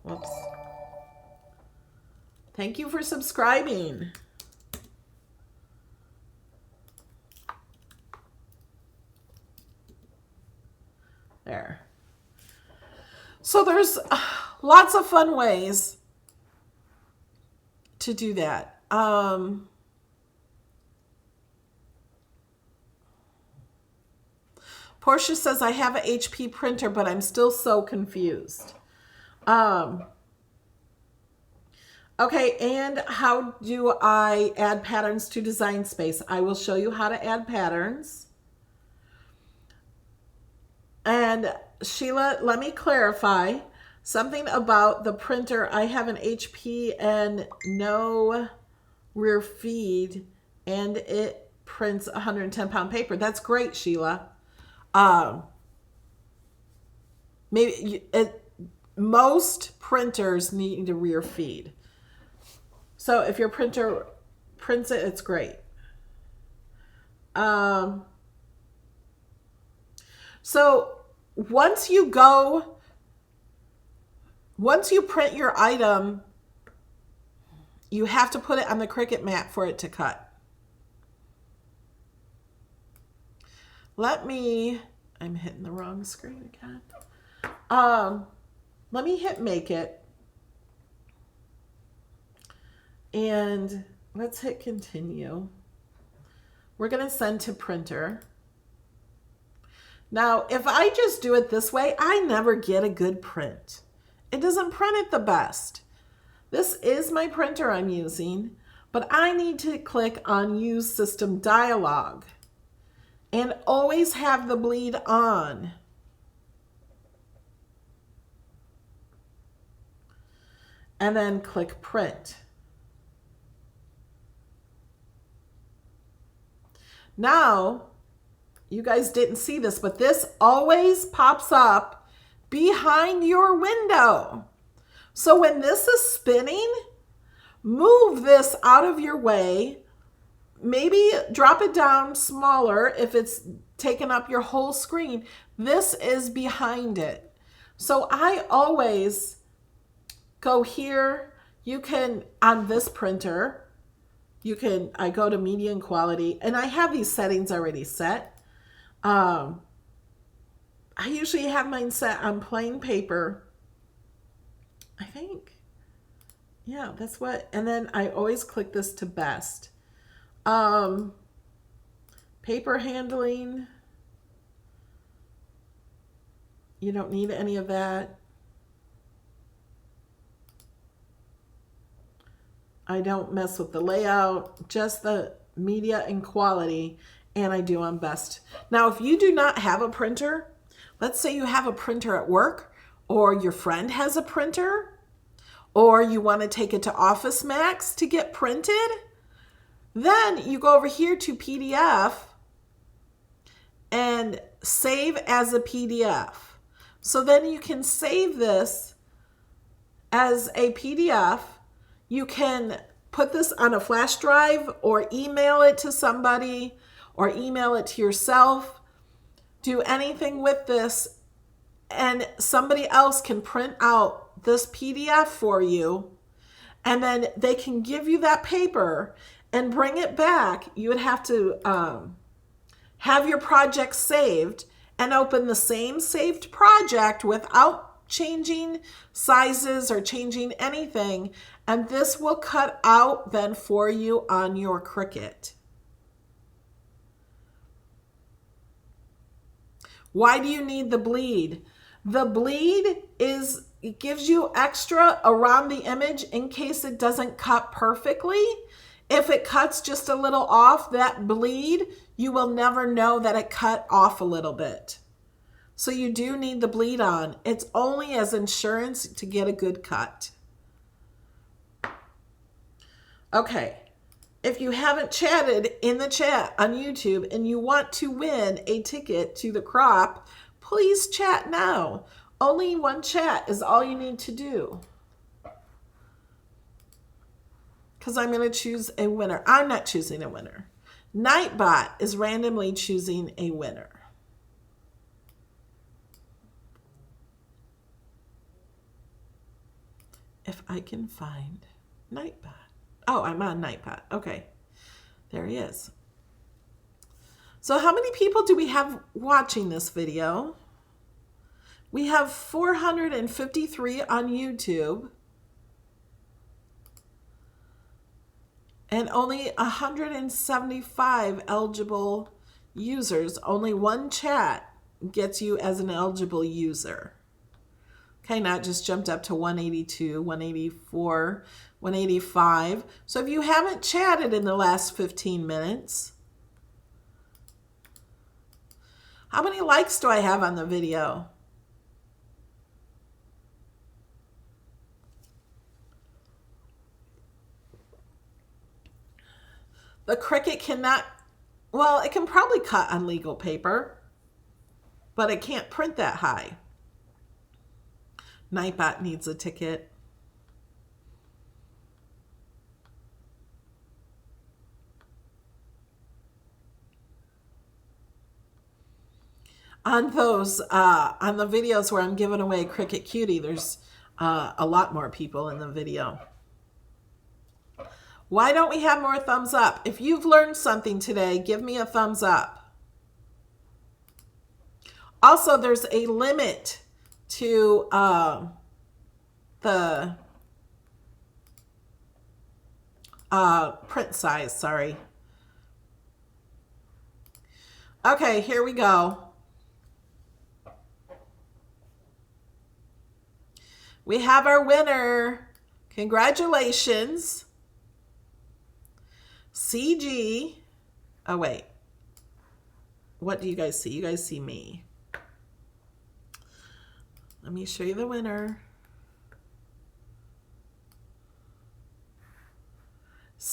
Whoops. Thank you for subscribing. There. So there's lots of fun ways to do that. Portia says, I have an HP printer, but I'm still so confused. Okay, and how do I add patterns to Design Space? I will show you how to add patterns. And Sheila, let me clarify something about the printer. I have an HP and no rear feed, and it prints 110-pound paper. That's great, Sheila. Most printers need a rear feed. So if your printer prints it, it's great. So once you print your item, you have to put it on the Cricut mat for it to cut. I'm hitting the wrong screen again. Let me hit make it. And let's hit continue. We're going to send to printer. Now, if I just do it this way, I never get a good print. It doesn't print it the best. This is my printer I'm using, but I need to click on Use System Dialog and always have the bleed on. and then click print. Now, you guys didn't see this, but this always pops up behind your window. So when this is spinning, move this out of your way. Maybe drop it down smaller if it's taking up your whole screen. This is behind it. So I always go here. You can, on this printer, I go to medium quality, and I have these settings already set. I usually have mine set on plain paper. I think, yeah, that's what, and then I always click this to best. Paper handling, you don't need any of that. I don't mess with the layout, just the media and quality, and I do on best. Now, if you do not have a printer, let's say you have a printer at work, or your friend has a printer, or you want to take it to Office Max to get printed, then you go over here to PDF and save as a PDF. So then you can save this as a PDF. You can put this on a flash drive or email it to somebody or email it to yourself. Do anything with this, and somebody else can print out this PDF for you, and then they can give you that paper and bring it back. You would have to have your project saved and open the same saved project without changing sizes or changing anything, and this will cut out then for you on your Cricut. Why do you need the bleed? The bleed it gives you extra around the image in case it doesn't cut perfectly. If it cuts just a little off, that bleed, you will never know that it cut off a little bit. So you do need the bleed on. It's only as insurance to get a good cut. Okay, if you haven't chatted in the chat on YouTube and you want to win a ticket to the crop, please chat now. Only one chat is all you need to do. Because I'm going to choose a winner. I'm not choosing a winner. Nightbot is randomly choosing a winner. If I can find Nightbot. Oh, I'm on Nightbot. Okay. There he is. So how many people do we have watching this video? We have 453 on YouTube. And only 175 eligible users. Only one chat gets you as an eligible user. Okay, now it just jumped up to 182, 184, 185. So if you haven't chatted in the last 15 minutes, how many likes do I have on the video? The Cricut cannot, well, it can probably cut on legal paper, but it can't print that high. Nightbot needs a ticket. On those, on the videos where I'm giving away Cricut Cutie, there's a lot more people in the video. Why don't we have more thumbs up? If you've learned something today, give me a thumbs up. Also, there's a limit to the print size, sorry. Okay, here we go. We have our winner. Congratulations. CG. Oh, wait. What do you guys see? You guys see me. Let me show you the winner.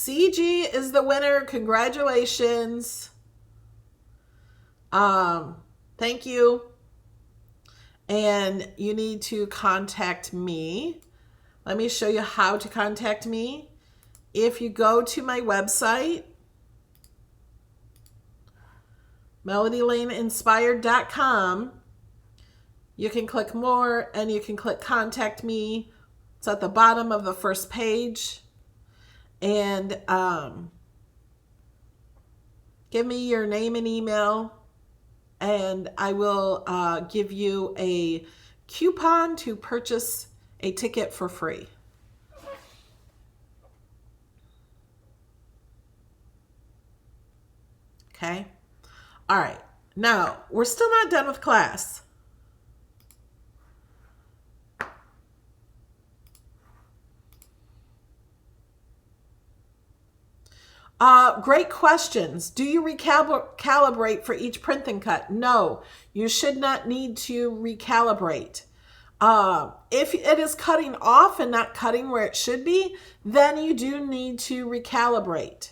CG is the winner. Congratulations. Thank you. And you need to contact me. Let me show you how to contact me. If you go to my website, melodylaneinspired.com, you can click more and you can click contact me. It's at the bottom of the first page. And give me your name and email, and I will give you a coupon to purchase a ticket for free. Okay. All right. Now, we're still not done with class. Great questions. Do you recalibrate for each print and cut? No, you should not need to recalibrate. If it is cutting off and not cutting where it should be, then you do need to recalibrate.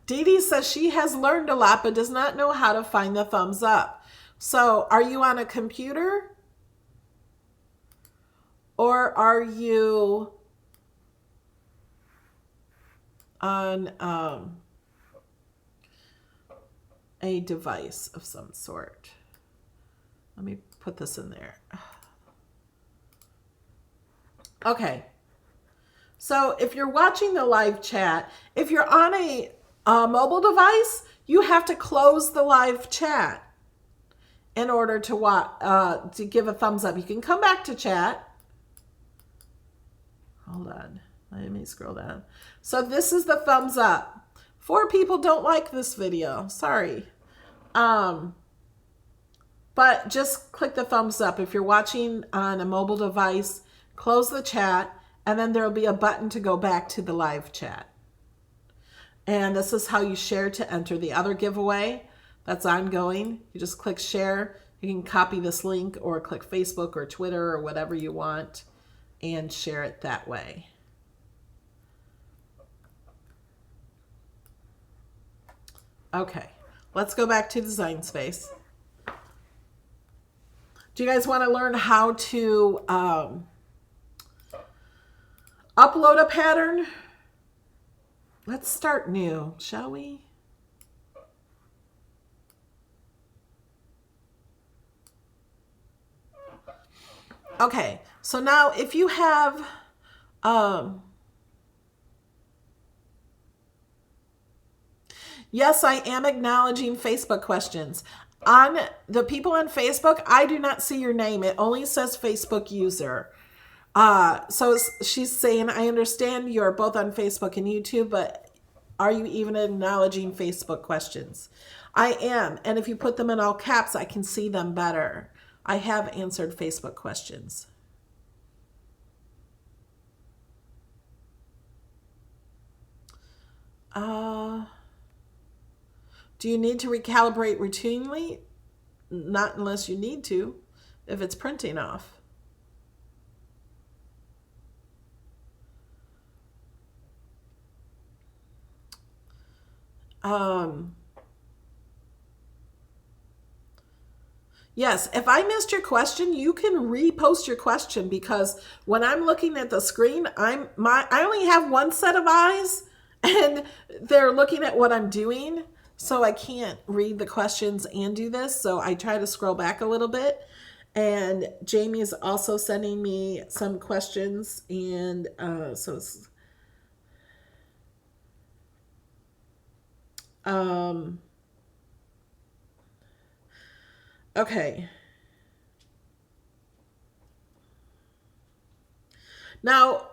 Dee Dee says she has learned a lot but does not know how to find the thumbs up. So are you on a computer? Or are you on a device of some sort? Let me put this in there. Okay. So if you're watching the live chat, if you're on a mobile device, you have to close the live chat in order to give a thumbs up. You can come back to chat. Hold on. Let me scroll down. So this is the thumbs up. 4 people don't like this video. Sorry. But just click the thumbs up. If you're watching on a mobile device, close the chat, and then there'll be a button to go back to the live chat. And this is how you share to enter the other giveaway that's ongoing. You just click share. You can copy this link or click Facebook or Twitter or whatever you want and share it that way. Okay, let's go back to Design Space. Do you guys want to learn how to upload a pattern? Let's start new, shall we? Okay, so now if you have yes, I am acknowledging Facebook questions. On the people on Facebook, I do not see your name. It only says Facebook user. So she's saying, I understand you're both on Facebook and YouTube, but are you even acknowledging Facebook questions? I am. And if you put them in all caps, I can see them better. I have answered Facebook questions. Do you need to recalibrate routinely? Not unless you need to, if it's printing off. Yes, if I missed your question, you can repost your question, because when I'm looking at the screen, I only have one set of eyes and they're looking at what I'm doing. So I can't read the questions and do this. So I try to scroll back a little bit. And Jamie is also sending me some questions. And so it's, okay. Now,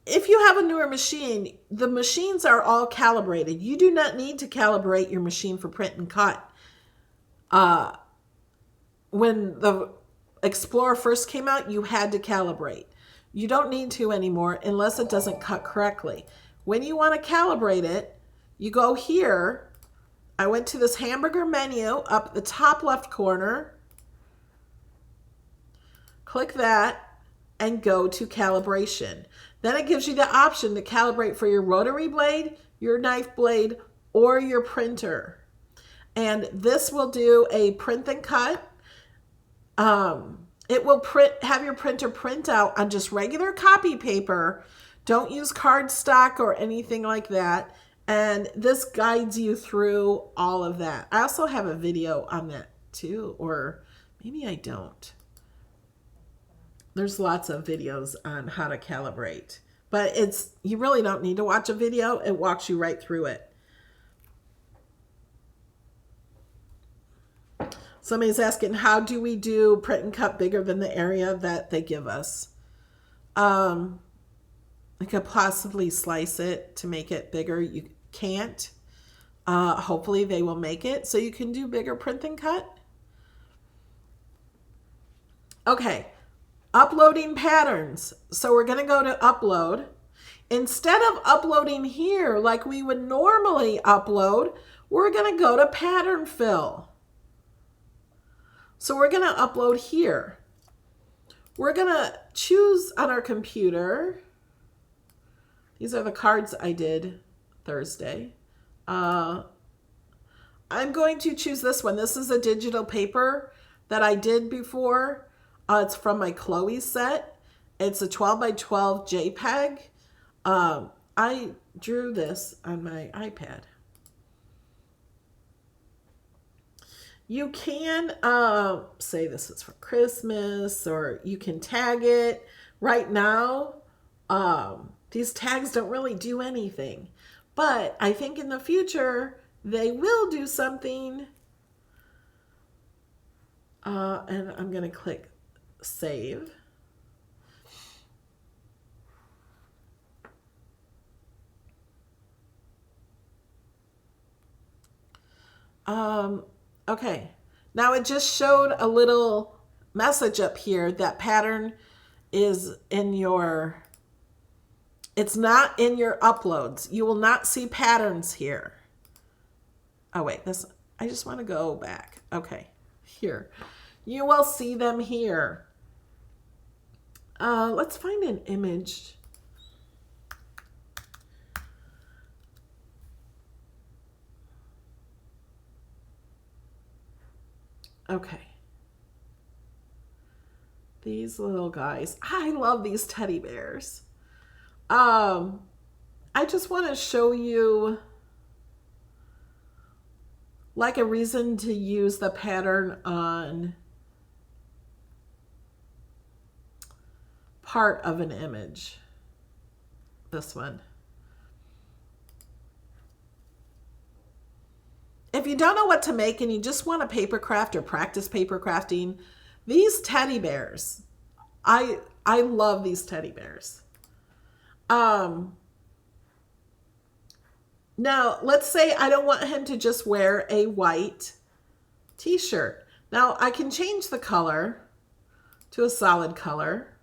if you have a newer machine, the machines are all calibrated. You do not need to calibrate your machine for print and cut. When the Explorer first came out, you had to calibrate. You don't need to anymore unless it doesn't cut correctly. when you want to calibrate it, you go here. I went to this hamburger menu up the top left corner. Click that and go to calibration. Then it gives you the option to calibrate for your rotary blade, your knife blade, or your printer. And this will do a print and cut. It will have your printer print out on just regular copy paper. Don't use cardstock or anything like that. And this guides you through all of that. I also have a video on that too, or maybe I don't. There's lots of videos on how to calibrate, but you really don't need to watch a video. It walks you right through it. Somebody's asking, how do we do print and cut bigger than the area that they give us? I could possibly slice it to make it bigger. You can't. Hopefully they will make it so you can do bigger print and cut. Okay, uploading patterns. So we're going to go to upload. Instead of uploading here like we would normally upload, we're going to go to pattern fill. So we're going to upload here. We're going to choose on our computer. These are the cards I did Thursday. I'm going to choose this one. This is a digital paper that I did before. It's from my Chloe set. It's a 12 by 12 JPEG. I drew this on my iPad. You can say this is for Christmas, or you can tag it. Right now, these tags don't really do anything, but I think in the future they will do something. And I'm going to click save. Okay, now it just showed a little message up here that pattern is in your, it's not in your uploads. You will not see patterns here. Oh wait, I just want to go back. Okay, here. You will see them here. Let's find an image. Okay. These little guys. I love these teddy bears. I just want to show you like a reason to use the pattern on part of an image. This one. If you don't know what to make and you just want to paper craft or practice paper crafting, these teddy bears, I love these teddy bears. Now, let's say I don't want him to just wear a white t-shirt. Now, I can change the color to a solid color.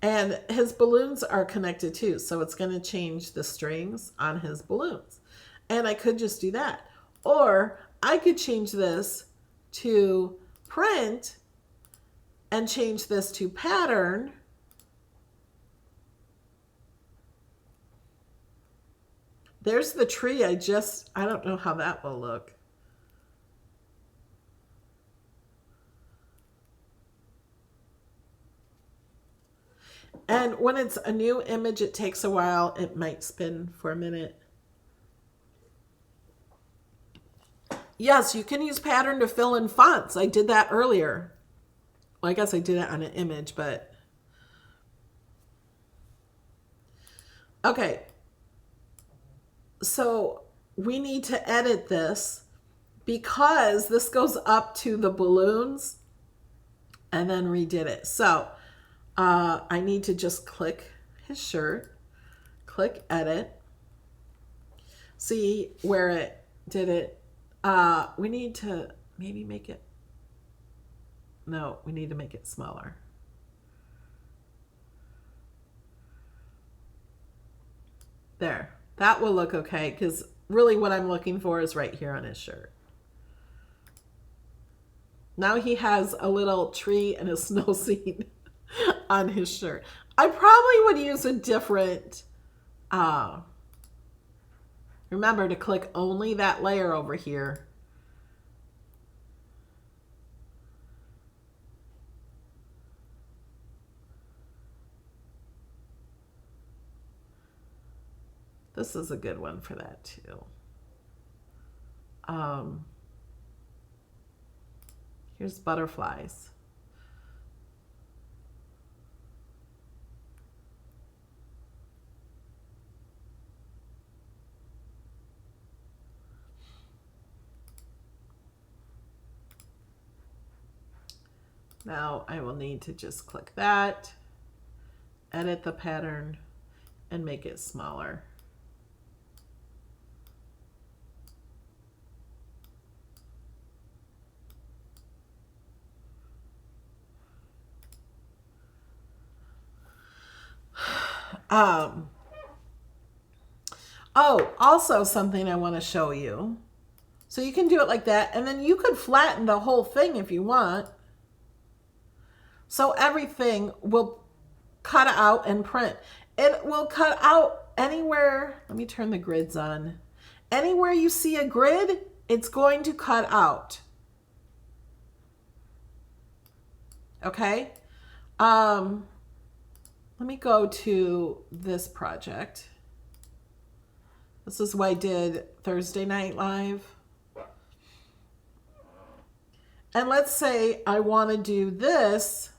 And his balloons are connected too, so it's going to change the strings on his balloons. And I could just do that. Or I could change this to print and change this to pattern. There's the tree. I don't know how that will look. And when it's a new image, it takes a while. It might spin for a minute. Yes, you can use pattern to fill in fonts. I did that earlier. Well, I guess I did it on an image, but. Okay. So we need to edit this because this goes up to the balloons and then redid it. So I need to just click his shirt, click edit, see where it did it. We need to maybe make it, no, we need to make it smaller. There, that will look okay, because really what I'm looking for is right here on his shirt. Now he has a little tree and a snow scene on his shirt. I probably would use a different, remember to click only that layer over here. This is a good one for that too. Here's butterflies. Now I will need to just click that, edit the pattern, and make it smaller. Oh, also something I want to show you. So you can do it like that, and then you could flatten the whole thing if you want. So everything will cut out and print. It will cut out anywhere. Let me turn the grids on. Anywhere you see a grid, it's going to cut out. Okay? Let me go to this project. This is what I did Thursday Night Live. And let's say I want to do this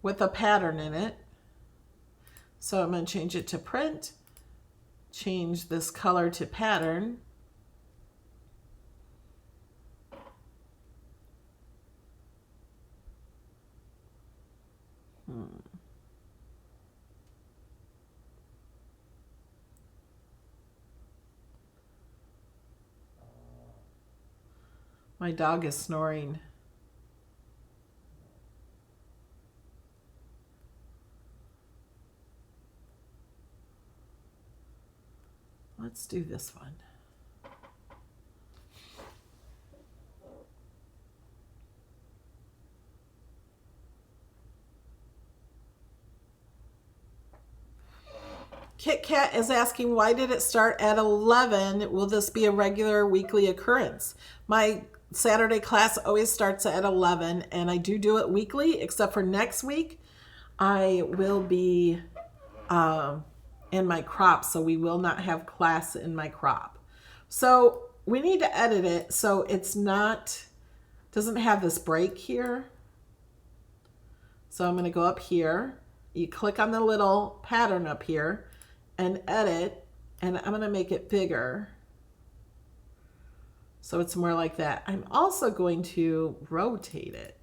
with a pattern in it. So I'm going to change it to print, change this color to pattern. My dog is snoring. Let's do this one. Kit Kat is asking, why did it start at 11? Will this be a regular weekly occurrence? My Saturday class always starts at 11, and I do it weekly, except for next week. I will be in my crop, so we will not have class in my crop. So we need to edit it so it's not, doesn't have this break here. So I'm going to go up here. You click on the little pattern up here and edit, and I'm going to make it bigger. So it's more like that. I'm also going to rotate it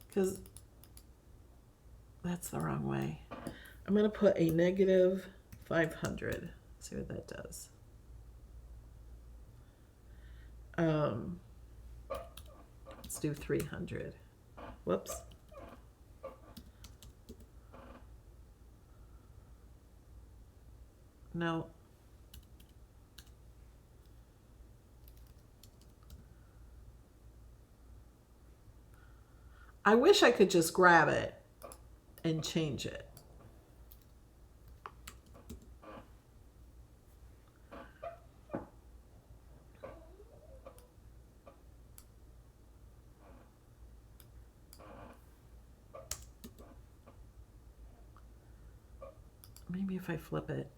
because that's the wrong way. I'm going to put a negative 500. See what that does. Let's do 300. Whoops. No. I wish I could just grab it and change it. Maybe if I flip it,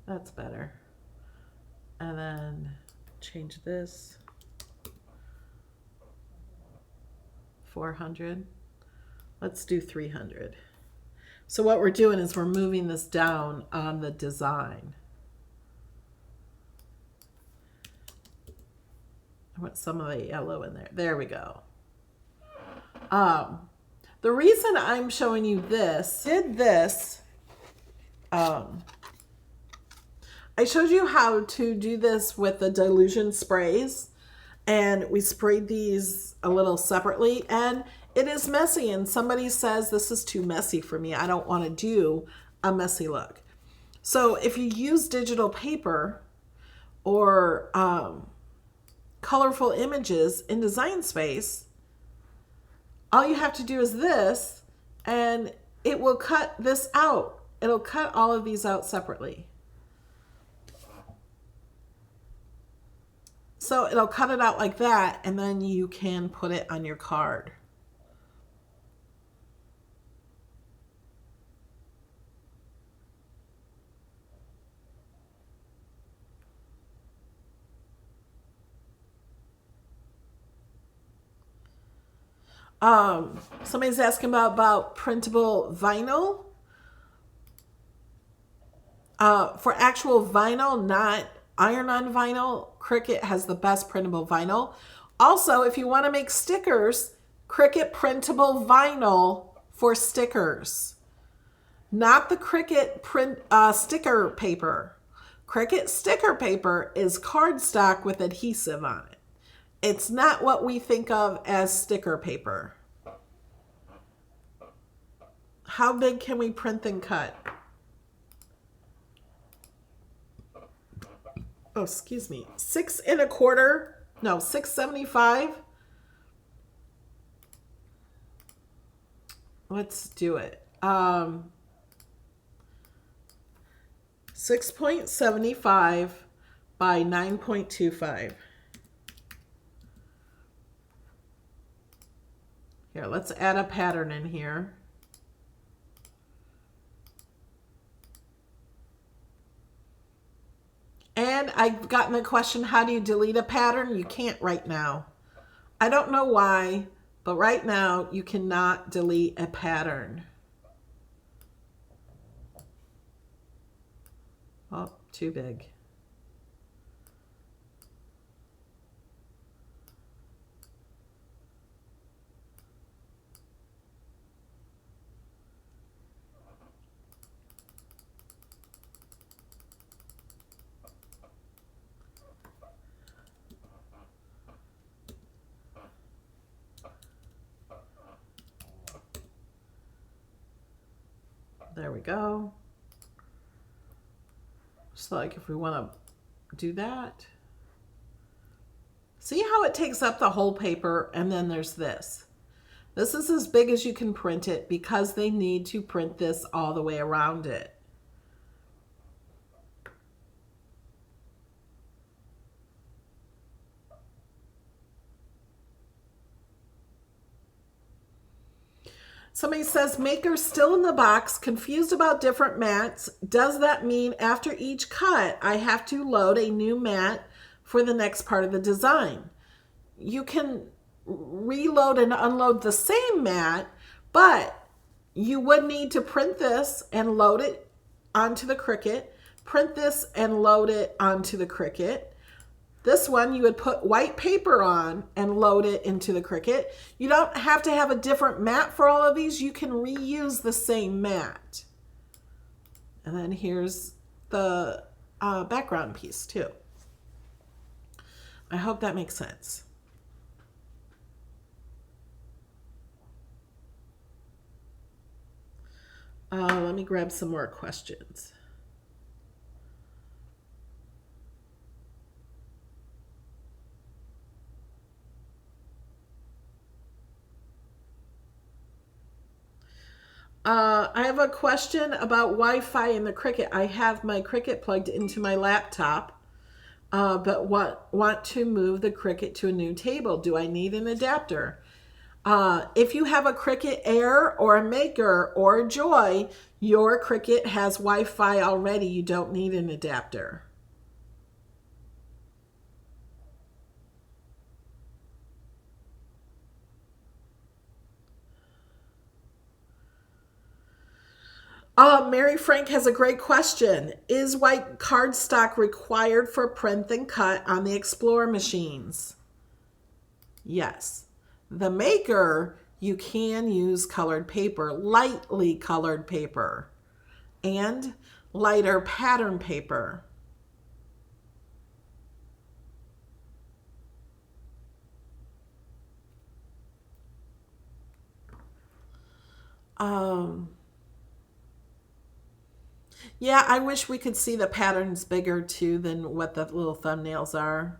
that's better. And then change this. 400. Let's do 300. So what we're doing is we're moving this down on the design. I want some of the yellow in there. There we go. The reason I'm showing you this, I showed you how to do this with the dilution sprays, and we sprayed these a little separately, and it is messy, and somebody says this is too messy for me. I don't want to do a messy look. So if you use digital paper or colorful images in Design Space, all you have to do is this, and it will cut this out. It'll cut all of these out separately. So it'll cut it out like that, and then you can put it on your card. Somebody's asking about printable vinyl. For actual vinyl, not iron-on vinyl, Cricut has the best printable vinyl. Also, if you want to make stickers, Cricut printable vinyl for stickers. Not the Cricut print sticker paper. Cricut sticker paper is cardstock with adhesive on it. It's not what we think of as sticker paper. How big can we print and cut? Oh, excuse me. 6 1/4. No, 6.75. Let's do it. 6.75 by 9.25. Here, let's add a pattern in here. And I've gotten the question, how do you delete a pattern? You can't right now. I don't know why, but right now you cannot delete a pattern. Oh, too big. There we go. So like if we want to do that, see how it takes up the whole paper, and then there's this. This is as big as you can print it because they need to print this all the way around it. Somebody says, maker still in the box, confused about different mats. Does that mean after each cut, I have to load a new mat for the next part of the design? You can reload and unload the same mat, but you would need to print this and load it onto the Cricut, print this and load it onto the Cricut. This one you would put white paper on and load it into the Cricut. You don't have to have a different mat for all of these. You can reuse the same mat. And then here's the background piece too. I hope that makes sense. Let me grab some more questions. I have a question about Wi-Fi in the Cricut. I have my Cricut plugged into my laptop, but want to move the Cricut to a new table. Do I need an adapter? If you have a Cricut Air or a Maker or a Joy, your Cricut has Wi-Fi already. You don't need an adapter. Mary Frank has a great question. Is white cardstock required for print and cut on the Explorer machines? Yes. The Maker, you can use colored paper, lightly colored paper, and lighter pattern paper. Yeah, I wish we could see the patterns bigger too than what the little thumbnails are.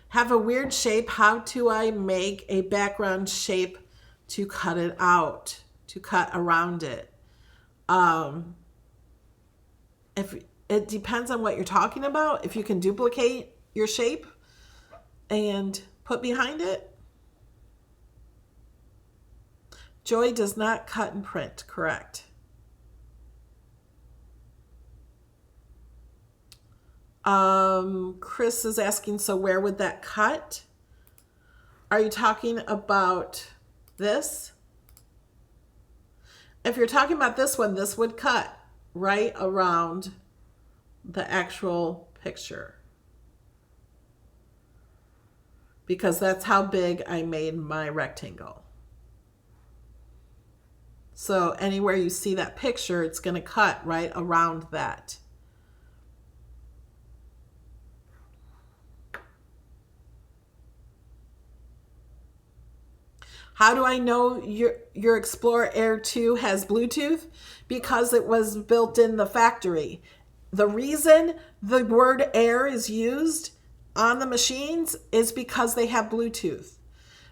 Have a weird shape. How do I make a background shape to cut it out, to cut around it? If it depends on what you're talking about, if you can duplicate your shape and put behind it. Joy does not cut and print, correct. Chris is asking, so where would that cut? Are you talking about this? If you're talking about this one, this would cut right around the actual picture, because that's how big I made my rectangle. So anywhere you see that picture, it's going to cut right around that. How do I know your Explorer Air 2 has Bluetooth? Because it was built in the factory. The reason the word Air is used on the machines is because they have Bluetooth.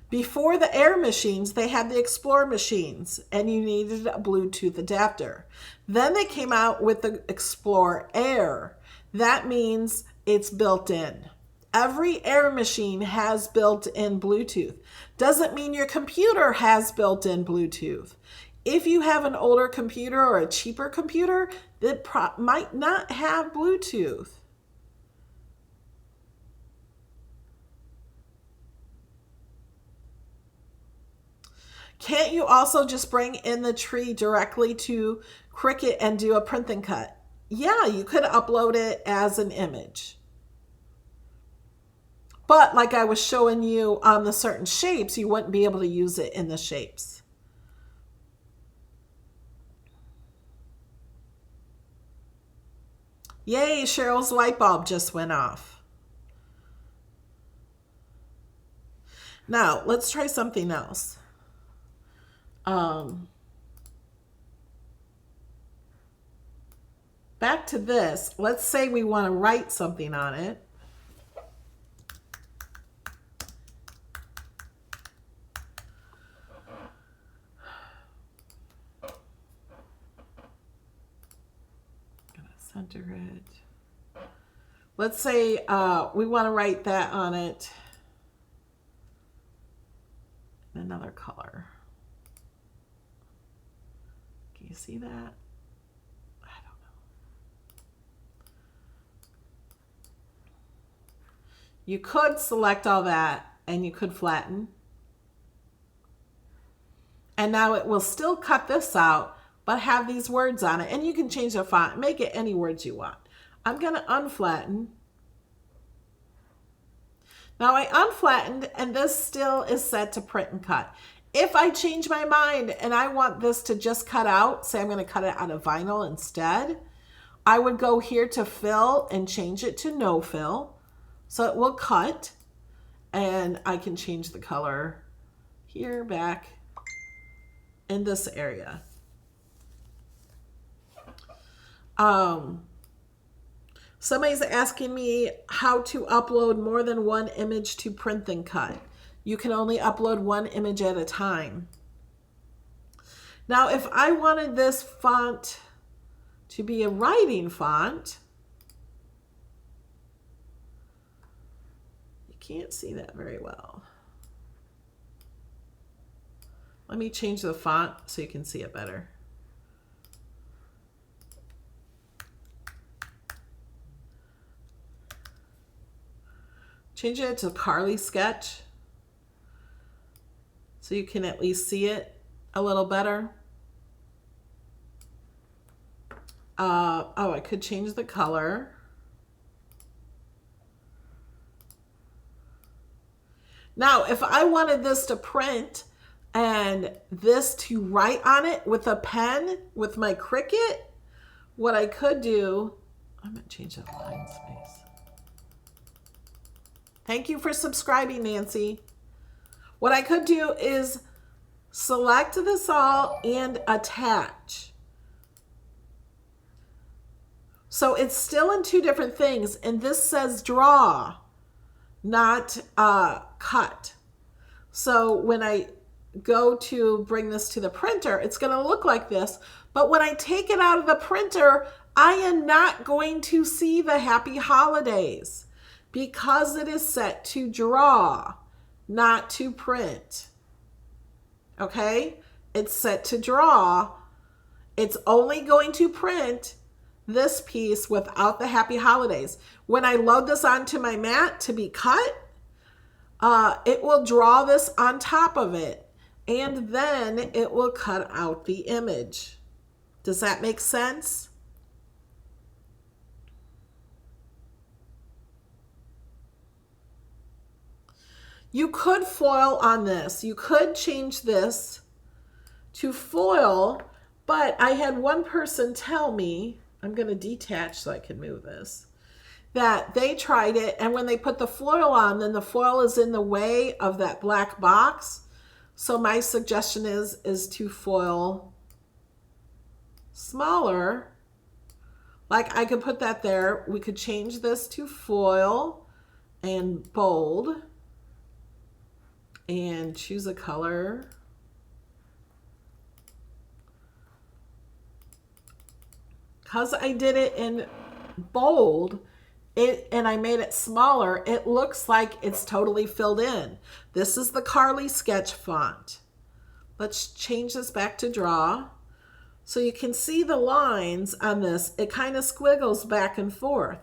Before the Air machines, they had the Explorer machines, and you needed a Bluetooth adapter. Then they came out with the Explorer Air. That means it's built in. Every Air machine has built-in Bluetooth. Doesn't mean your computer has built-in Bluetooth. If you have an older computer or a cheaper computer, that might not have Bluetooth. Can't you also just bring in the tree directly to Cricut and do a print and cut? Yeah, you could upload it as an image. But like I was showing you on the certain shapes, you wouldn't be able to use it in the shapes. Yay, Cheryl's light bulb just went off. Now, let's try something else. Back to this. Let's say we want to write something on it. Center it. Let's say we want to write that on it in another color. Can you see that? I don't know. You could select all that and you could flatten. And now it will still cut this out, but have these words on it. And you can change the font, make it any words you want. I'm going to unflatten. Now I unflattened, and this still is set to print and cut. If I change my mind and I want this to just cut out, say I'm going to cut it out of vinyl instead, I would go here to fill and change it to no fill. So it will cut, and I can change the color here, back, in this area. Somebody's asking me how to upload more than one image to print and cut. You can only upload one image at a time. Now, if I wanted this font to be a writing font, you can't see that very well. Let me change the font so you can see it better. Change it to Carly Sketch so you can at least see it a little better. Oh, I could change the color. Now, if I wanted this to print and this to write on it with a pen with my Cricut, what I could do, I'm going to change that line space. Thank you for subscribing, Nancy. What I could do is Select this all and attach. So it's still in two different things, and this says draw, not cut. So when I go to bring this to the printer, it's going to look like this. But when I take it out of the printer, I am not going to see the happy holidays because it is set to draw, not to print. Okay? It's set to draw. It's only going to print this piece without the happy holidays. When I load this onto my mat to be cut, it will draw this on top of it, and then it will cut out the image. Does that make sense? You could foil on this. You could change this to foil, but I had one person tell me, I'm going to detach so I can move this, that they tried it, and when they put the foil on, then the foil is in the way of that black box. So my suggestion is to foil smaller. Like I could put that there. We could change this to foil and bold and choose a color. Because I did it in bold, and I made it smaller, it looks like it's totally filled in. This is the Carly Sketch font. Let's change this back to draw. So you can see the lines on this. It kind of squiggles back and forth.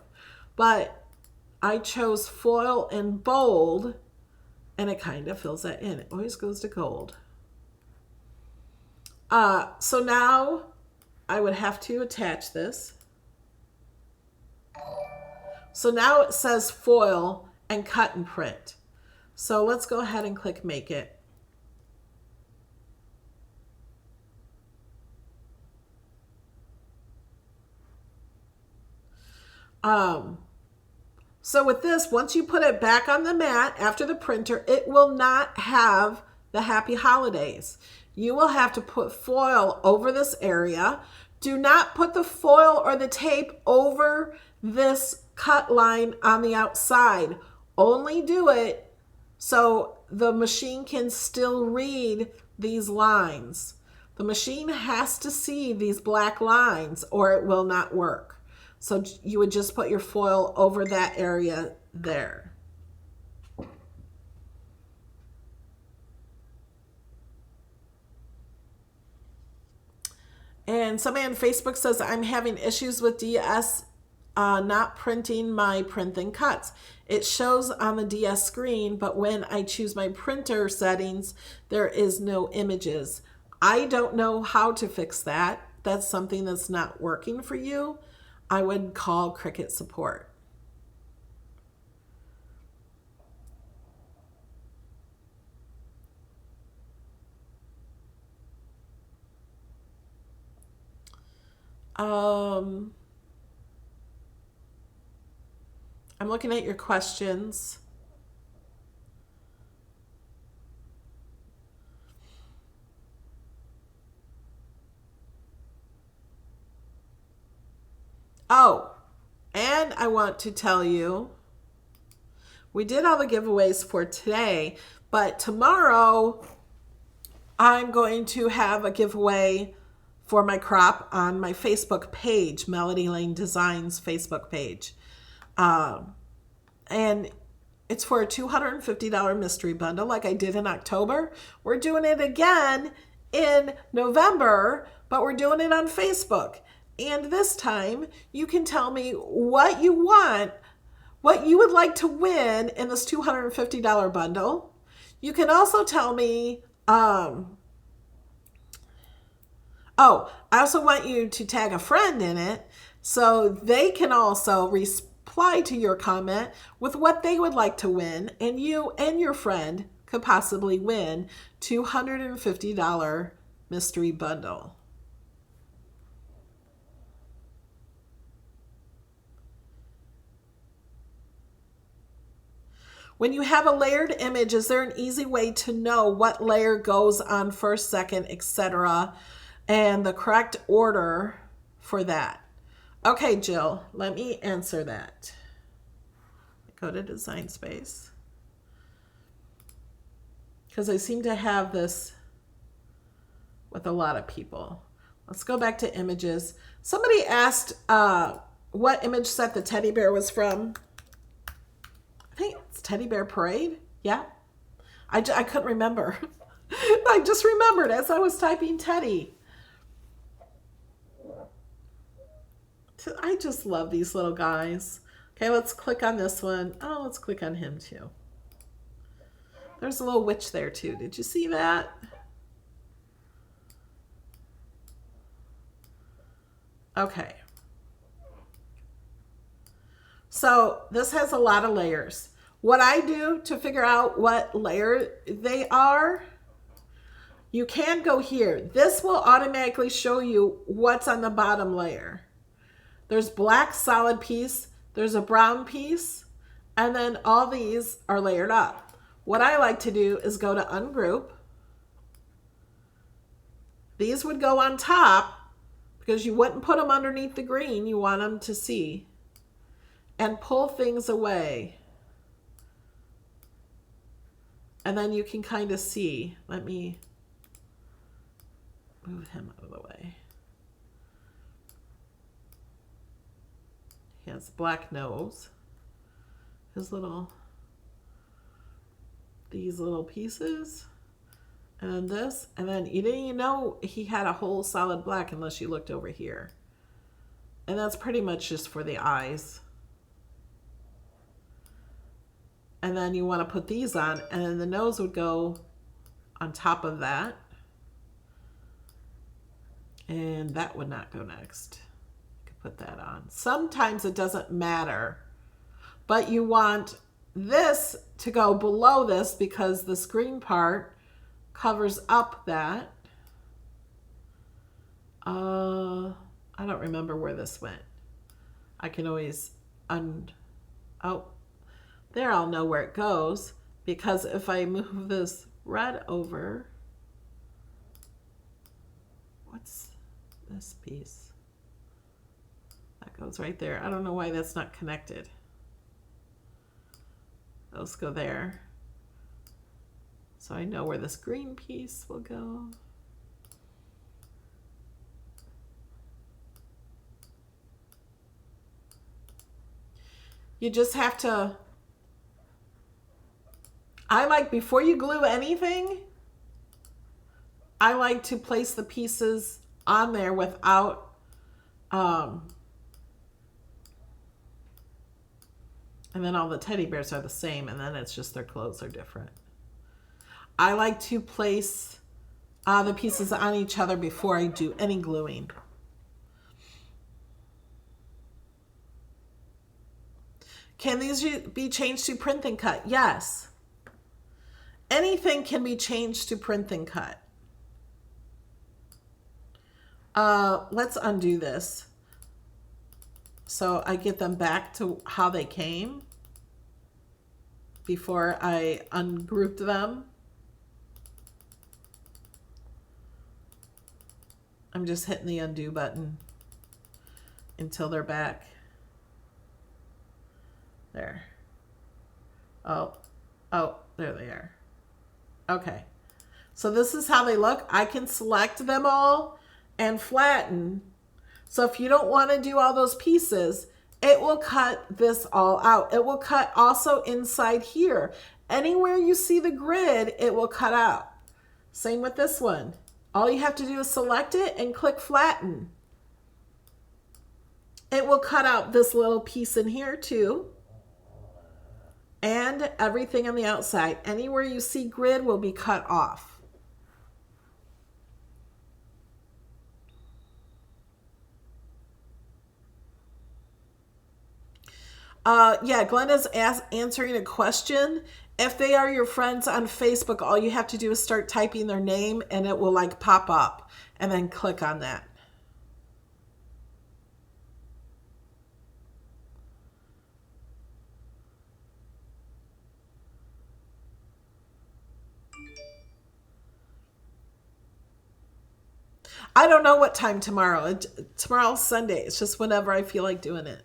But I chose foil and bold, and it kind of fills that in. It always goes to gold. So now I would have to attach this. So now it says foil and cut and print. So let's go ahead and click make it. So with this, once you put it back on the mat after the printer, it will not have the happy holidays. You will have to put foil over this area. Do not put the foil or the tape over this cut line on the outside. Only do it so the machine can still read these lines. The machine has to see these black lines or it will not work. So you would just put your foil over that area there. And somebody on Facebook says, I'm having issues with DS not printing my print and cuts. It shows on the DS screen, but when I choose my printer settings, there is no images. I don't know how to fix that. That's something that's not working for you. I would call Cricut support. I'm looking at your questions. Oh, and I want to tell you, we did all the giveaways for today, but tomorrow I'm going to have a giveaway for my crop on my Facebook page, Melody Lane Designs Facebook page. And it's for a $250 mystery bundle like I did in October. We're doing it again in November, but we're doing it on Facebook. And this time you can tell me what you want, what you would like to win in this $250 bundle. You can also tell me, oh, I also want you to tag a friend in it so they can also reply to your comment with what they would like to win, and you and your friend could possibly win $250 mystery bundle. When you have a layered image, is there an easy way to know what layer goes on first, second, etc., and the correct order for that? Okay, Jill, let me answer that. Go to Design Space. Because I seem to have this with a lot of people. Let's go back to images. Somebody asked what image set the teddy bear was from. I think it's Teddy Bear Parade. Yeah. I couldn't remember. I just remembered as I was typing Teddy. I just love these little guys. Okay, let's click on this one. Oh, let's click on him too. There's a little witch there too. Did you see that? Okay. So this has a lot of layers. What I do to figure out what layer they are, you can go here. This will automatically show you what's on the bottom layer. There's black solid piece, there's a brown piece, and then all these are layered up. What I like to do is go to ungroup. These would go on top because you wouldn't put them underneath the green. You want them to see. And pull things away. And then you can kind of see. Let me move him out of the way. He has black nose. His little, these little pieces. And then this. And then you didn't even know he had a whole solid black unless you looked over here. And that's pretty much just for the eyes. And then you want to put these on, and then the nose would go on top of that. And that would not go next. You could put that on. Sometimes it doesn't matter, but you want this to go below this because the screen part covers up that. I don't remember where this went. I can always oh. There I'll know where it goes, because if I move this red over, what's this piece? That goes right there. I don't know why that's not connected. Those go there. So I know where this green piece will go. You just have to, I like, before you glue anything, I like to place the pieces on there without, and then all the teddy bears are the same, and then it's just their clothes are different. I like to place the pieces on each other before I do any gluing. Can these be changed to print and cut? Yes. Anything can be changed to print and cut. Let's undo this. So I get them back to how they came before I ungrouped them. I'm just hitting the undo button until they're back. There. Oh, there they are. Okay, so this is how they look. I can select them all and flatten. So if you don't want to do all those pieces, it will cut this all out. It will cut also inside here. Anywhere you see the grid, it will cut out. Same with this one. All you have to do is select it and click flatten. It will cut out this little piece in here too. And everything on the outside. Anywhere you see grid will be cut off. Yeah, Glenda's answering a question. If they are your friends on Facebook, all you have to do is start typing their name and it will like pop up, and then click on that. I don't know what time tomorrow. Tomorrow's Sunday. It's just whenever I feel like doing it.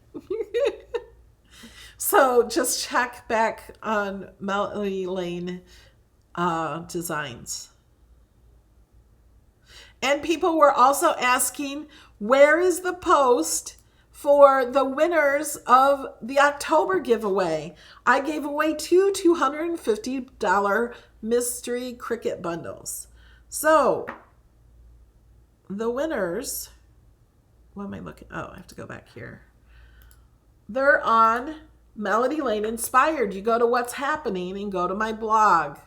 So just check back on Melody Lane Designs. And people were also asking, where is the post for the winners of the October giveaway? I gave away two $250 mystery Cricut bundles. So the winners, what am I looking? Oh, I have to go back here. They're on Melody Lane Inspired. You go to What's Happening and go to my blog.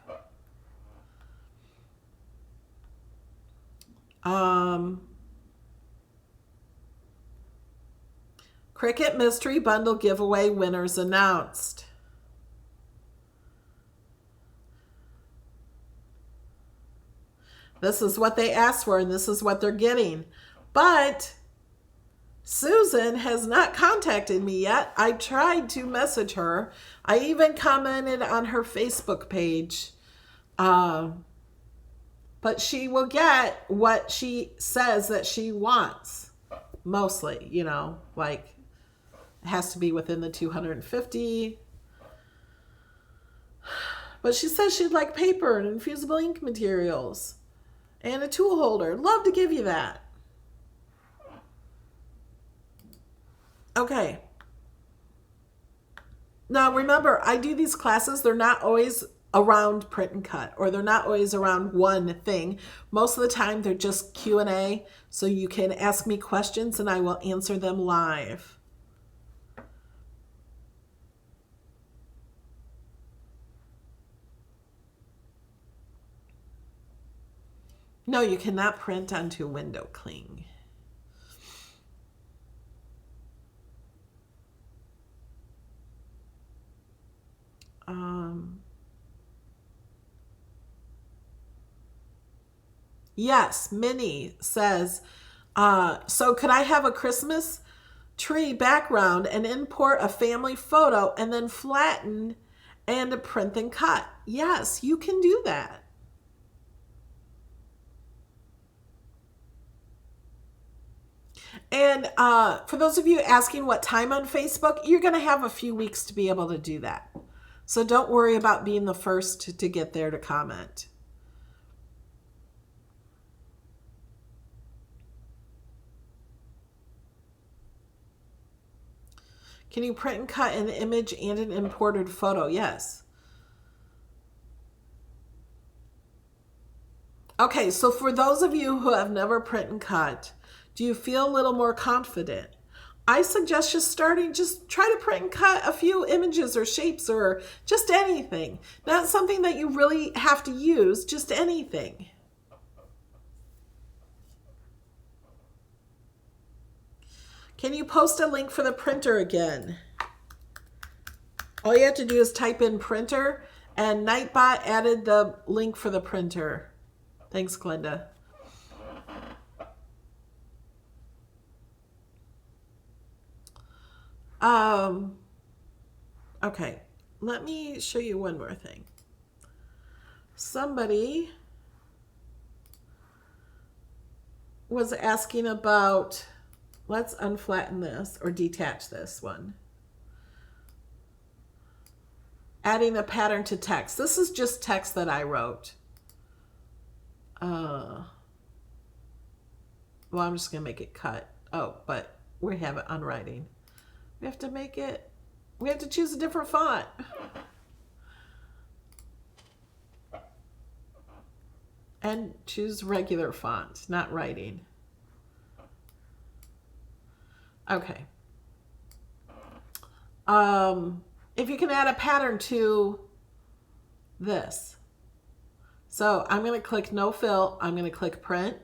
Cricut Mystery Bundle Giveaway winners announced. This is what they asked for, and this is what they're getting. But Susan has not contacted me yet. I tried to message her. I even commented on her Facebook page. But she will get what she says that she wants. Mostly, you know, like it has to be within the 250. But she says she'd like paper and infusible ink materials and a tool holder. Love to give you that. Okay. Now remember, I do these classes. They're not always around print and cut, or they're not always around one thing. Most of the time they're just Q&A, so you can ask me questions and I will answer them live. No, you cannot print onto window cling. Yes, Minnie says, so could I have a Christmas tree background and import a family photo and then flatten and print and cut? Yes, you can do that. And for those of you asking what time on Facebook, you're going to have a few weeks to be able to do that. So don't worry about being the first to get there to comment. Can you print and cut an image and an imported photo? Yes. Okay, so for those of you who have never print and cut, do you feel a little more confident? I suggest just try to print and cut a few images or shapes or just anything. Not something that you really have to use, just anything. Can you post a link for the printer again? All you have to do is type in printer, and Nightbot added the link for the printer. Thanks, Glenda. Okay, let me show you one more thing. Somebody was asking about, let's unflatten this or detach this one. Adding a pattern to text. This is just text that I wrote. Well, I'm just going to make it cut. Oh, but we have it on writing. We have to make it, we have to choose a different font. And choose regular font, not writing. Okay. If you can add a pattern to this. So I'm going to click no fill. I'm going to click print.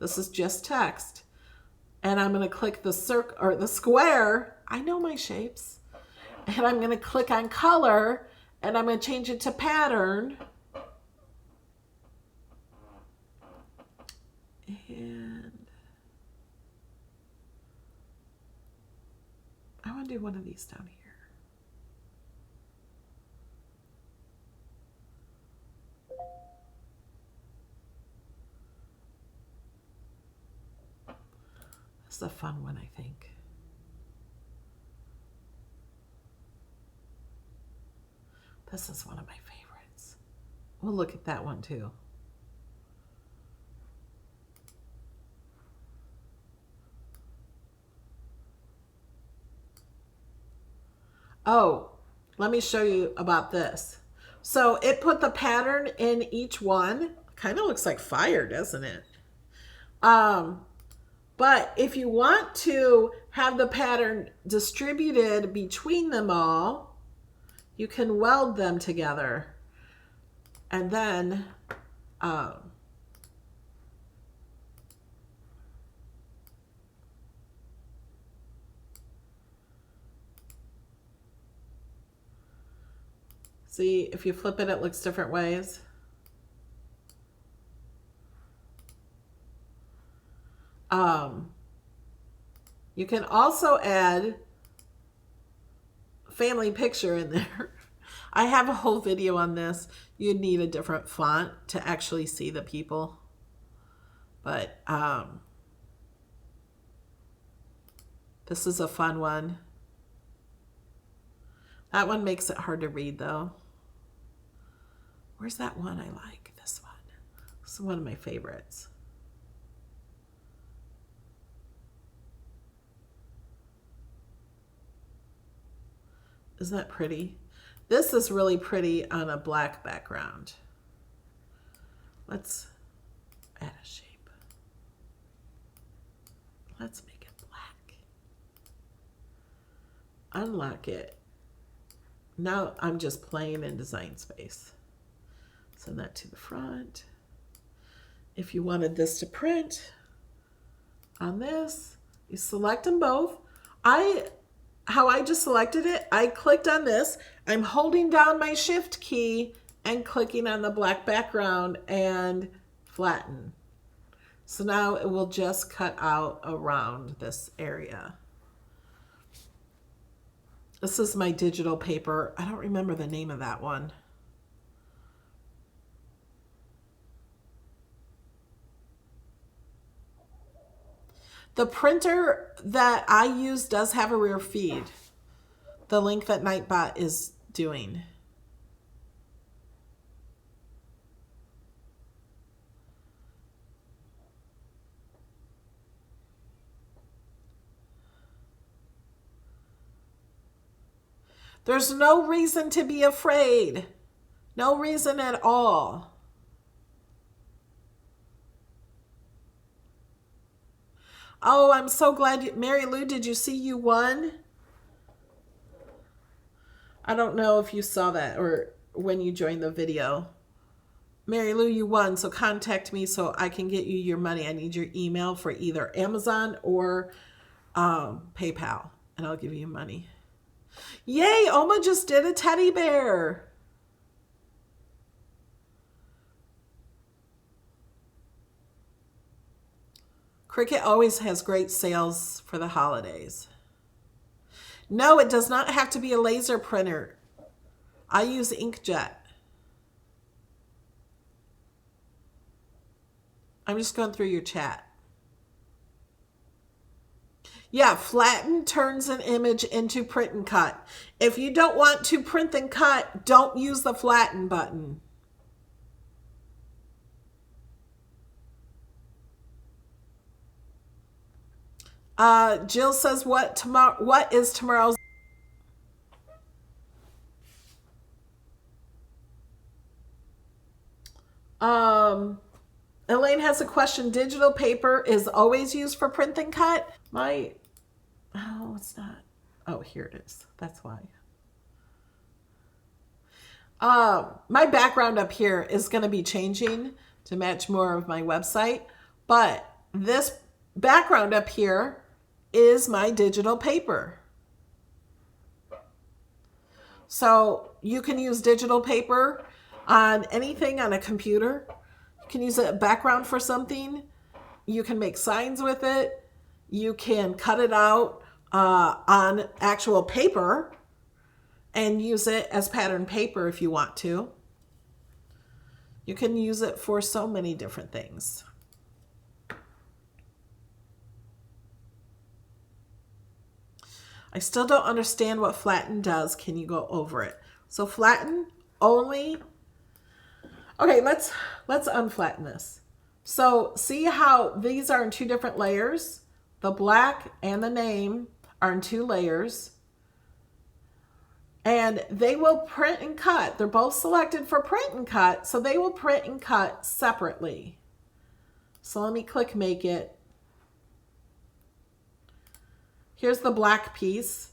This is just text. And I'm going to click the circle or the square. I know my shapes. And I'm going to click on color and I'm going to change it to pattern. And I want to do one of these down here. fun one, I think. This is one of my favorites. We'll look at that one too. Oh, let me show you about this. So it put the pattern in each one. Kind of looks like fire, doesn't it? But if you want to have the pattern distributed between them all, you can weld them together. And then see, if you flip it, it looks different ways. You can also add family picture in there. I have a whole video on this. You'd need a different font to actually see the people. But this is a fun one. That one makes it hard to read though. Where's that one I like? This one. This is one of my favorites. Isn't that pretty? This is really pretty on a black background. Let's add a shape. Let's make it black. Unlock it. Now I'm just playing in Design Space. Send that to the front. If you wanted this to print on this, you select them both. How I just selected it, I clicked on this. I'm holding down my shift key and clicking on the black background and flatten. So now it will just cut out around this area. This is my digital paper. I don't remember the name of that one. The printer that I use does have a rear feed. The link that Nightbot is doing. There's no reason to be afraid. No reason at all. Oh, I'm so glad. Mary Lou, did you see you won? I don't know if you saw that or when you joined the video. Mary Lou, you won, so contact me so I can get you your money. I need your email for either Amazon or PayPal, and I'll give you money. Yay, Oma just did a teddy bear. Cricut always has great sales for the holidays. No, it does not have to be a laser printer. I use inkjet. I'm just going through your chat. Yeah, flatten turns an image into print and cut. If you don't want to print and cut, don't use the flatten button. Jill says, what is tomorrow's? Elaine has a question. Digital paper is always used for print and cut. Oh, it's not. Oh, here it is. That's why. My background up here is going to be changing to match more of my website, but this background up here is my digital paper. So you can use digital paper on anything on a computer. You can use a background for something. You can make signs with it. You can cut it out on actual paper and use it as pattern paper if you want to. You can use it for so many different things. I still don't understand what flatten does. Can you go over it? So flatten only. Okay, let's unflatten this. So see how these are in two different layers? The black and the name are in two layers. And they will print and cut. They're both selected for print and cut, so they will print and cut separately. So let me click make it. Here's the black piece.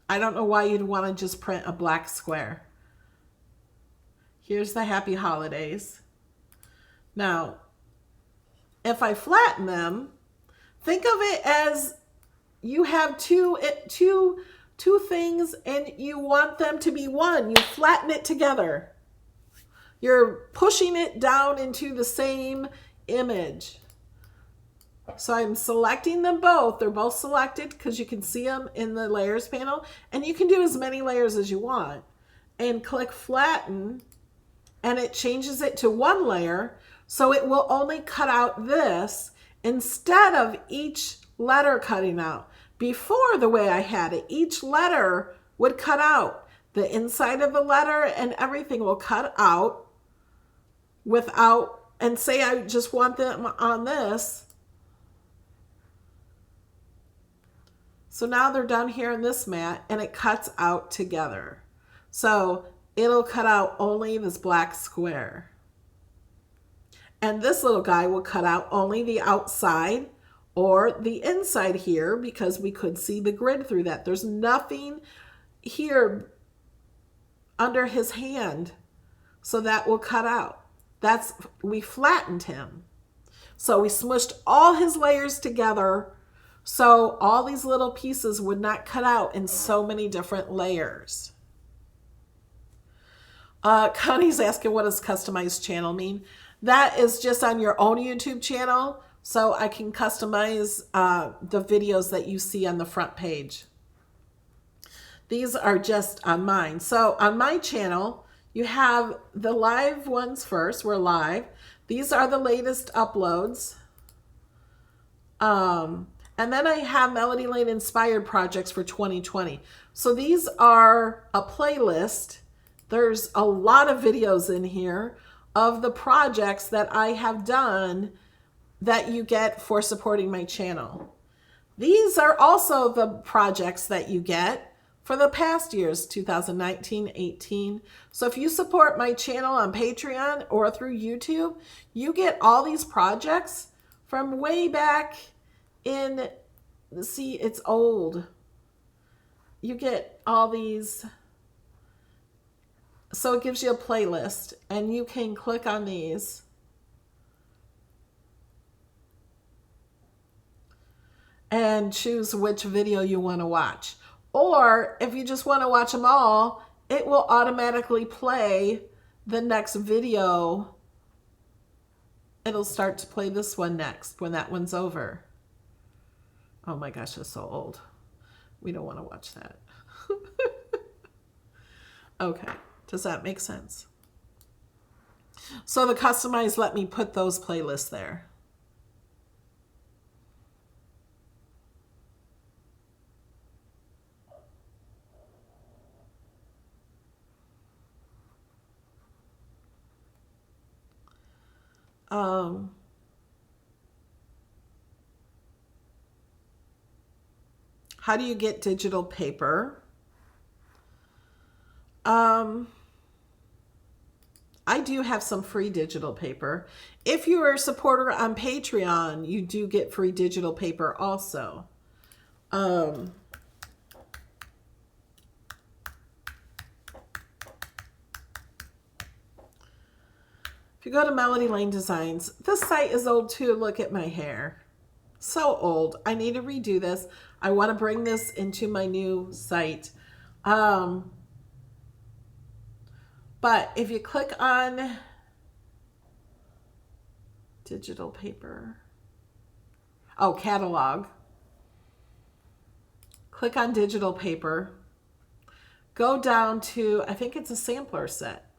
I don't know why you'd want to just print a black square. Here's the happy holidays. Now, if I flatten them, think of it as you have two things and you want them to be one. You flatten it together. You're pushing it down into the same image. So I'm selecting them both. They're both selected because you can see them in the layers panel, and you can do as many layers as you want. And click flatten, and it changes it to one layer, so it will only cut out this instead of each letter cutting out. Before, the way I had it, each letter would cut out. The inside of the letter and everything will cut out without, and say I just want them on this. So now they're done here in this mat, and it cuts out together. So it'll cut out only this black square. And this little guy will cut out only the outside or the inside here, because we could see the grid through that. There's nothing here under his hand, so that will cut out. We flattened him. So we smushed all his layers together, so all these little pieces would not cut out in so many different layers. Connie's asking, what does customized channel mean? That is just on your own YouTube channel, so I can customize the videos that you see on the front page. These are just on mine. So on my channel, you have the live ones first. We're live. These are the latest uploads. And then I have Melody Lane inspired projects for 2020. So these are a playlist. There's a lot of videos in here of the projects that I have done that you get for supporting my channel. These are also the projects that you get for the past years, 2019, 18. So if you support my channel on Patreon or through YouTube, you get all these projects from way back in, see, it's old. You get all these. So it gives you a playlist, and you can click on these. And choose which video you want to watch. Or if you just want to watch them all, it will automatically play the next video. It'll start to play this one next when that one's over. Oh my gosh, that's so old. We don't want to watch that. Okay, does that make sense? So the customize let me put those playlists there. How do you get digital paper? I do have some free digital paper. If you are a supporter on Patreon, you do get free digital paper also. If you go to Melody Lane Designs, this site is old too. Look at my hair. So old. I need to redo this. I want to bring this into my new site. But if you click on digital paper, oh, catalog, click on digital paper, go down to, I think it's a sampler set.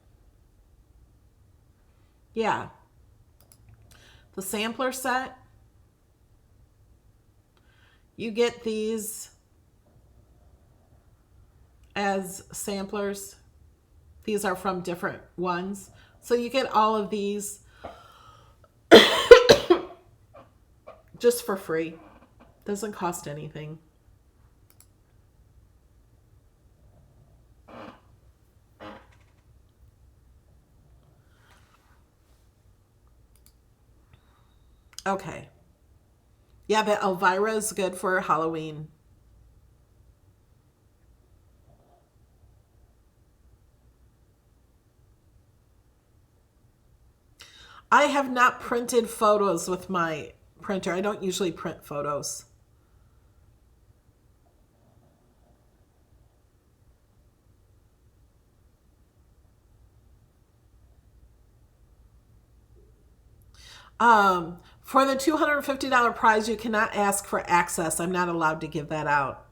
Yeah, the sampler set. You get these as samplers. These are from different ones. So you get all of these just for free. Doesn't cost anything. Okay. Yeah, the Elvira is good for Halloween. I have not printed photos with my printer. I don't usually print photos. For the $250 prize, you cannot ask for access. I'm not allowed to give that out.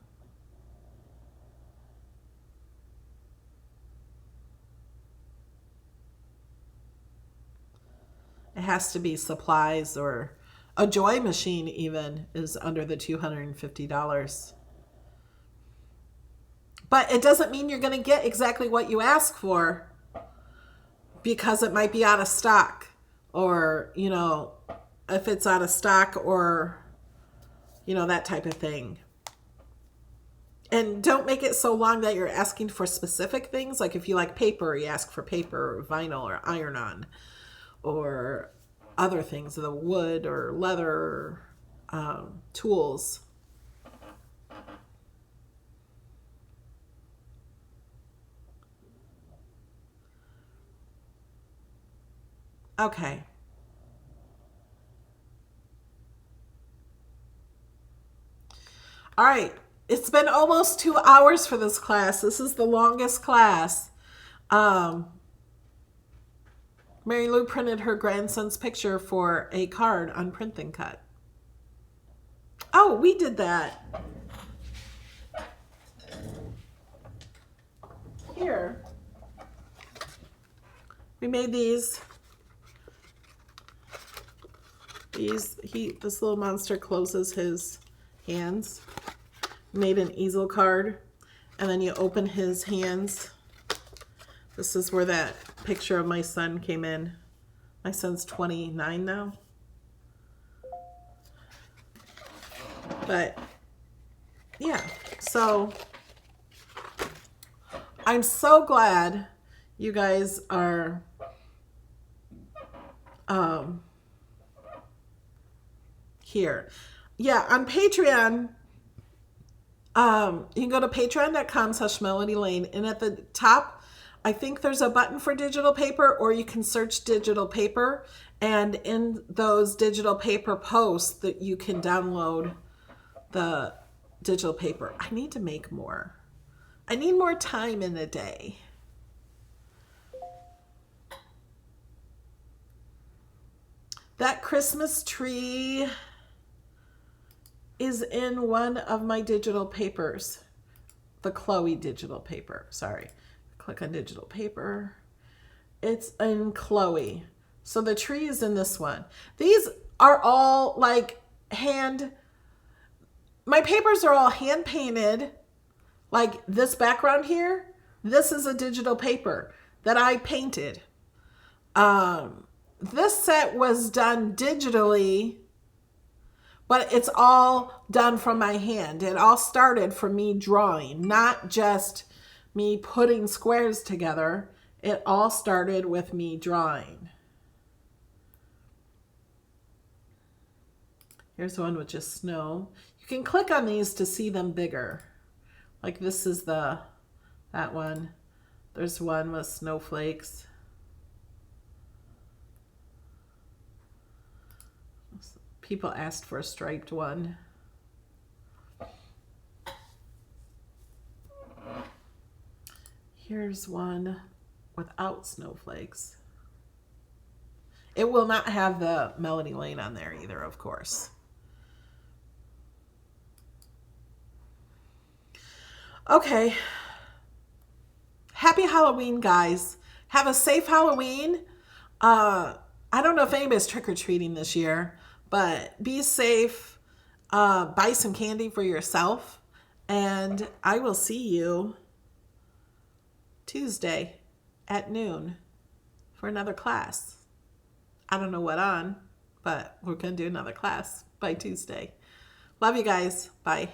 It has to be supplies, or a Joy machine even is under the $250. But it doesn't mean you're going to get exactly what you ask for, because it might be out of stock, or, you know, if it's out of stock, or, you know, that type of thing. And don't make it so long that you're asking for specific things. Like if you like paper, you ask for paper, or vinyl, or iron-on, or other things, the wood or leather, tools. Okay. All right. It's been almost 2 hours for this class. This is the longest class. Mary Lou printed her grandson's picture for a card on Print and Cut. Oh, we did that. Here. We made these. This little monster closes his hands. Made an easel card, and then you open his hands. This is where that picture of my son came in. My son's 29 now. But yeah, so I'm so glad you guys are here. Yeah, on Patreon, you can go to patreon.com/MelodyLane, and at the top, I think there's a button for digital paper, or you can search digital paper, and in those digital paper posts that you can download the digital paper. I need to make more. I need more time in the day. That Christmas tree is in one of my digital papers. The Chloe digital paper, sorry. Click on digital paper. It's in Chloe. So the tree is in this one. These are all like my papers are all hand painted. Like this background here, this is a digital paper that I painted. This set was done digitally, but it's all done from my hand. It all started from me drawing, not just me putting squares together. It all started with me drawing. Here's one with just snow. You can click on these to see them bigger. Like this is that one. There's one with snowflakes. People asked for a striped one. Here's one without snowflakes. It will not have the Melody Lane on there either, of course. Okay. Happy Halloween, guys. Have a safe Halloween. I don't know if anybody's trick-or-treating this year, but be safe. Buy some candy for yourself. And I will see you Tuesday at noon for another class. I don't know what on, but we're going to do another class by Tuesday. Love you guys. Bye.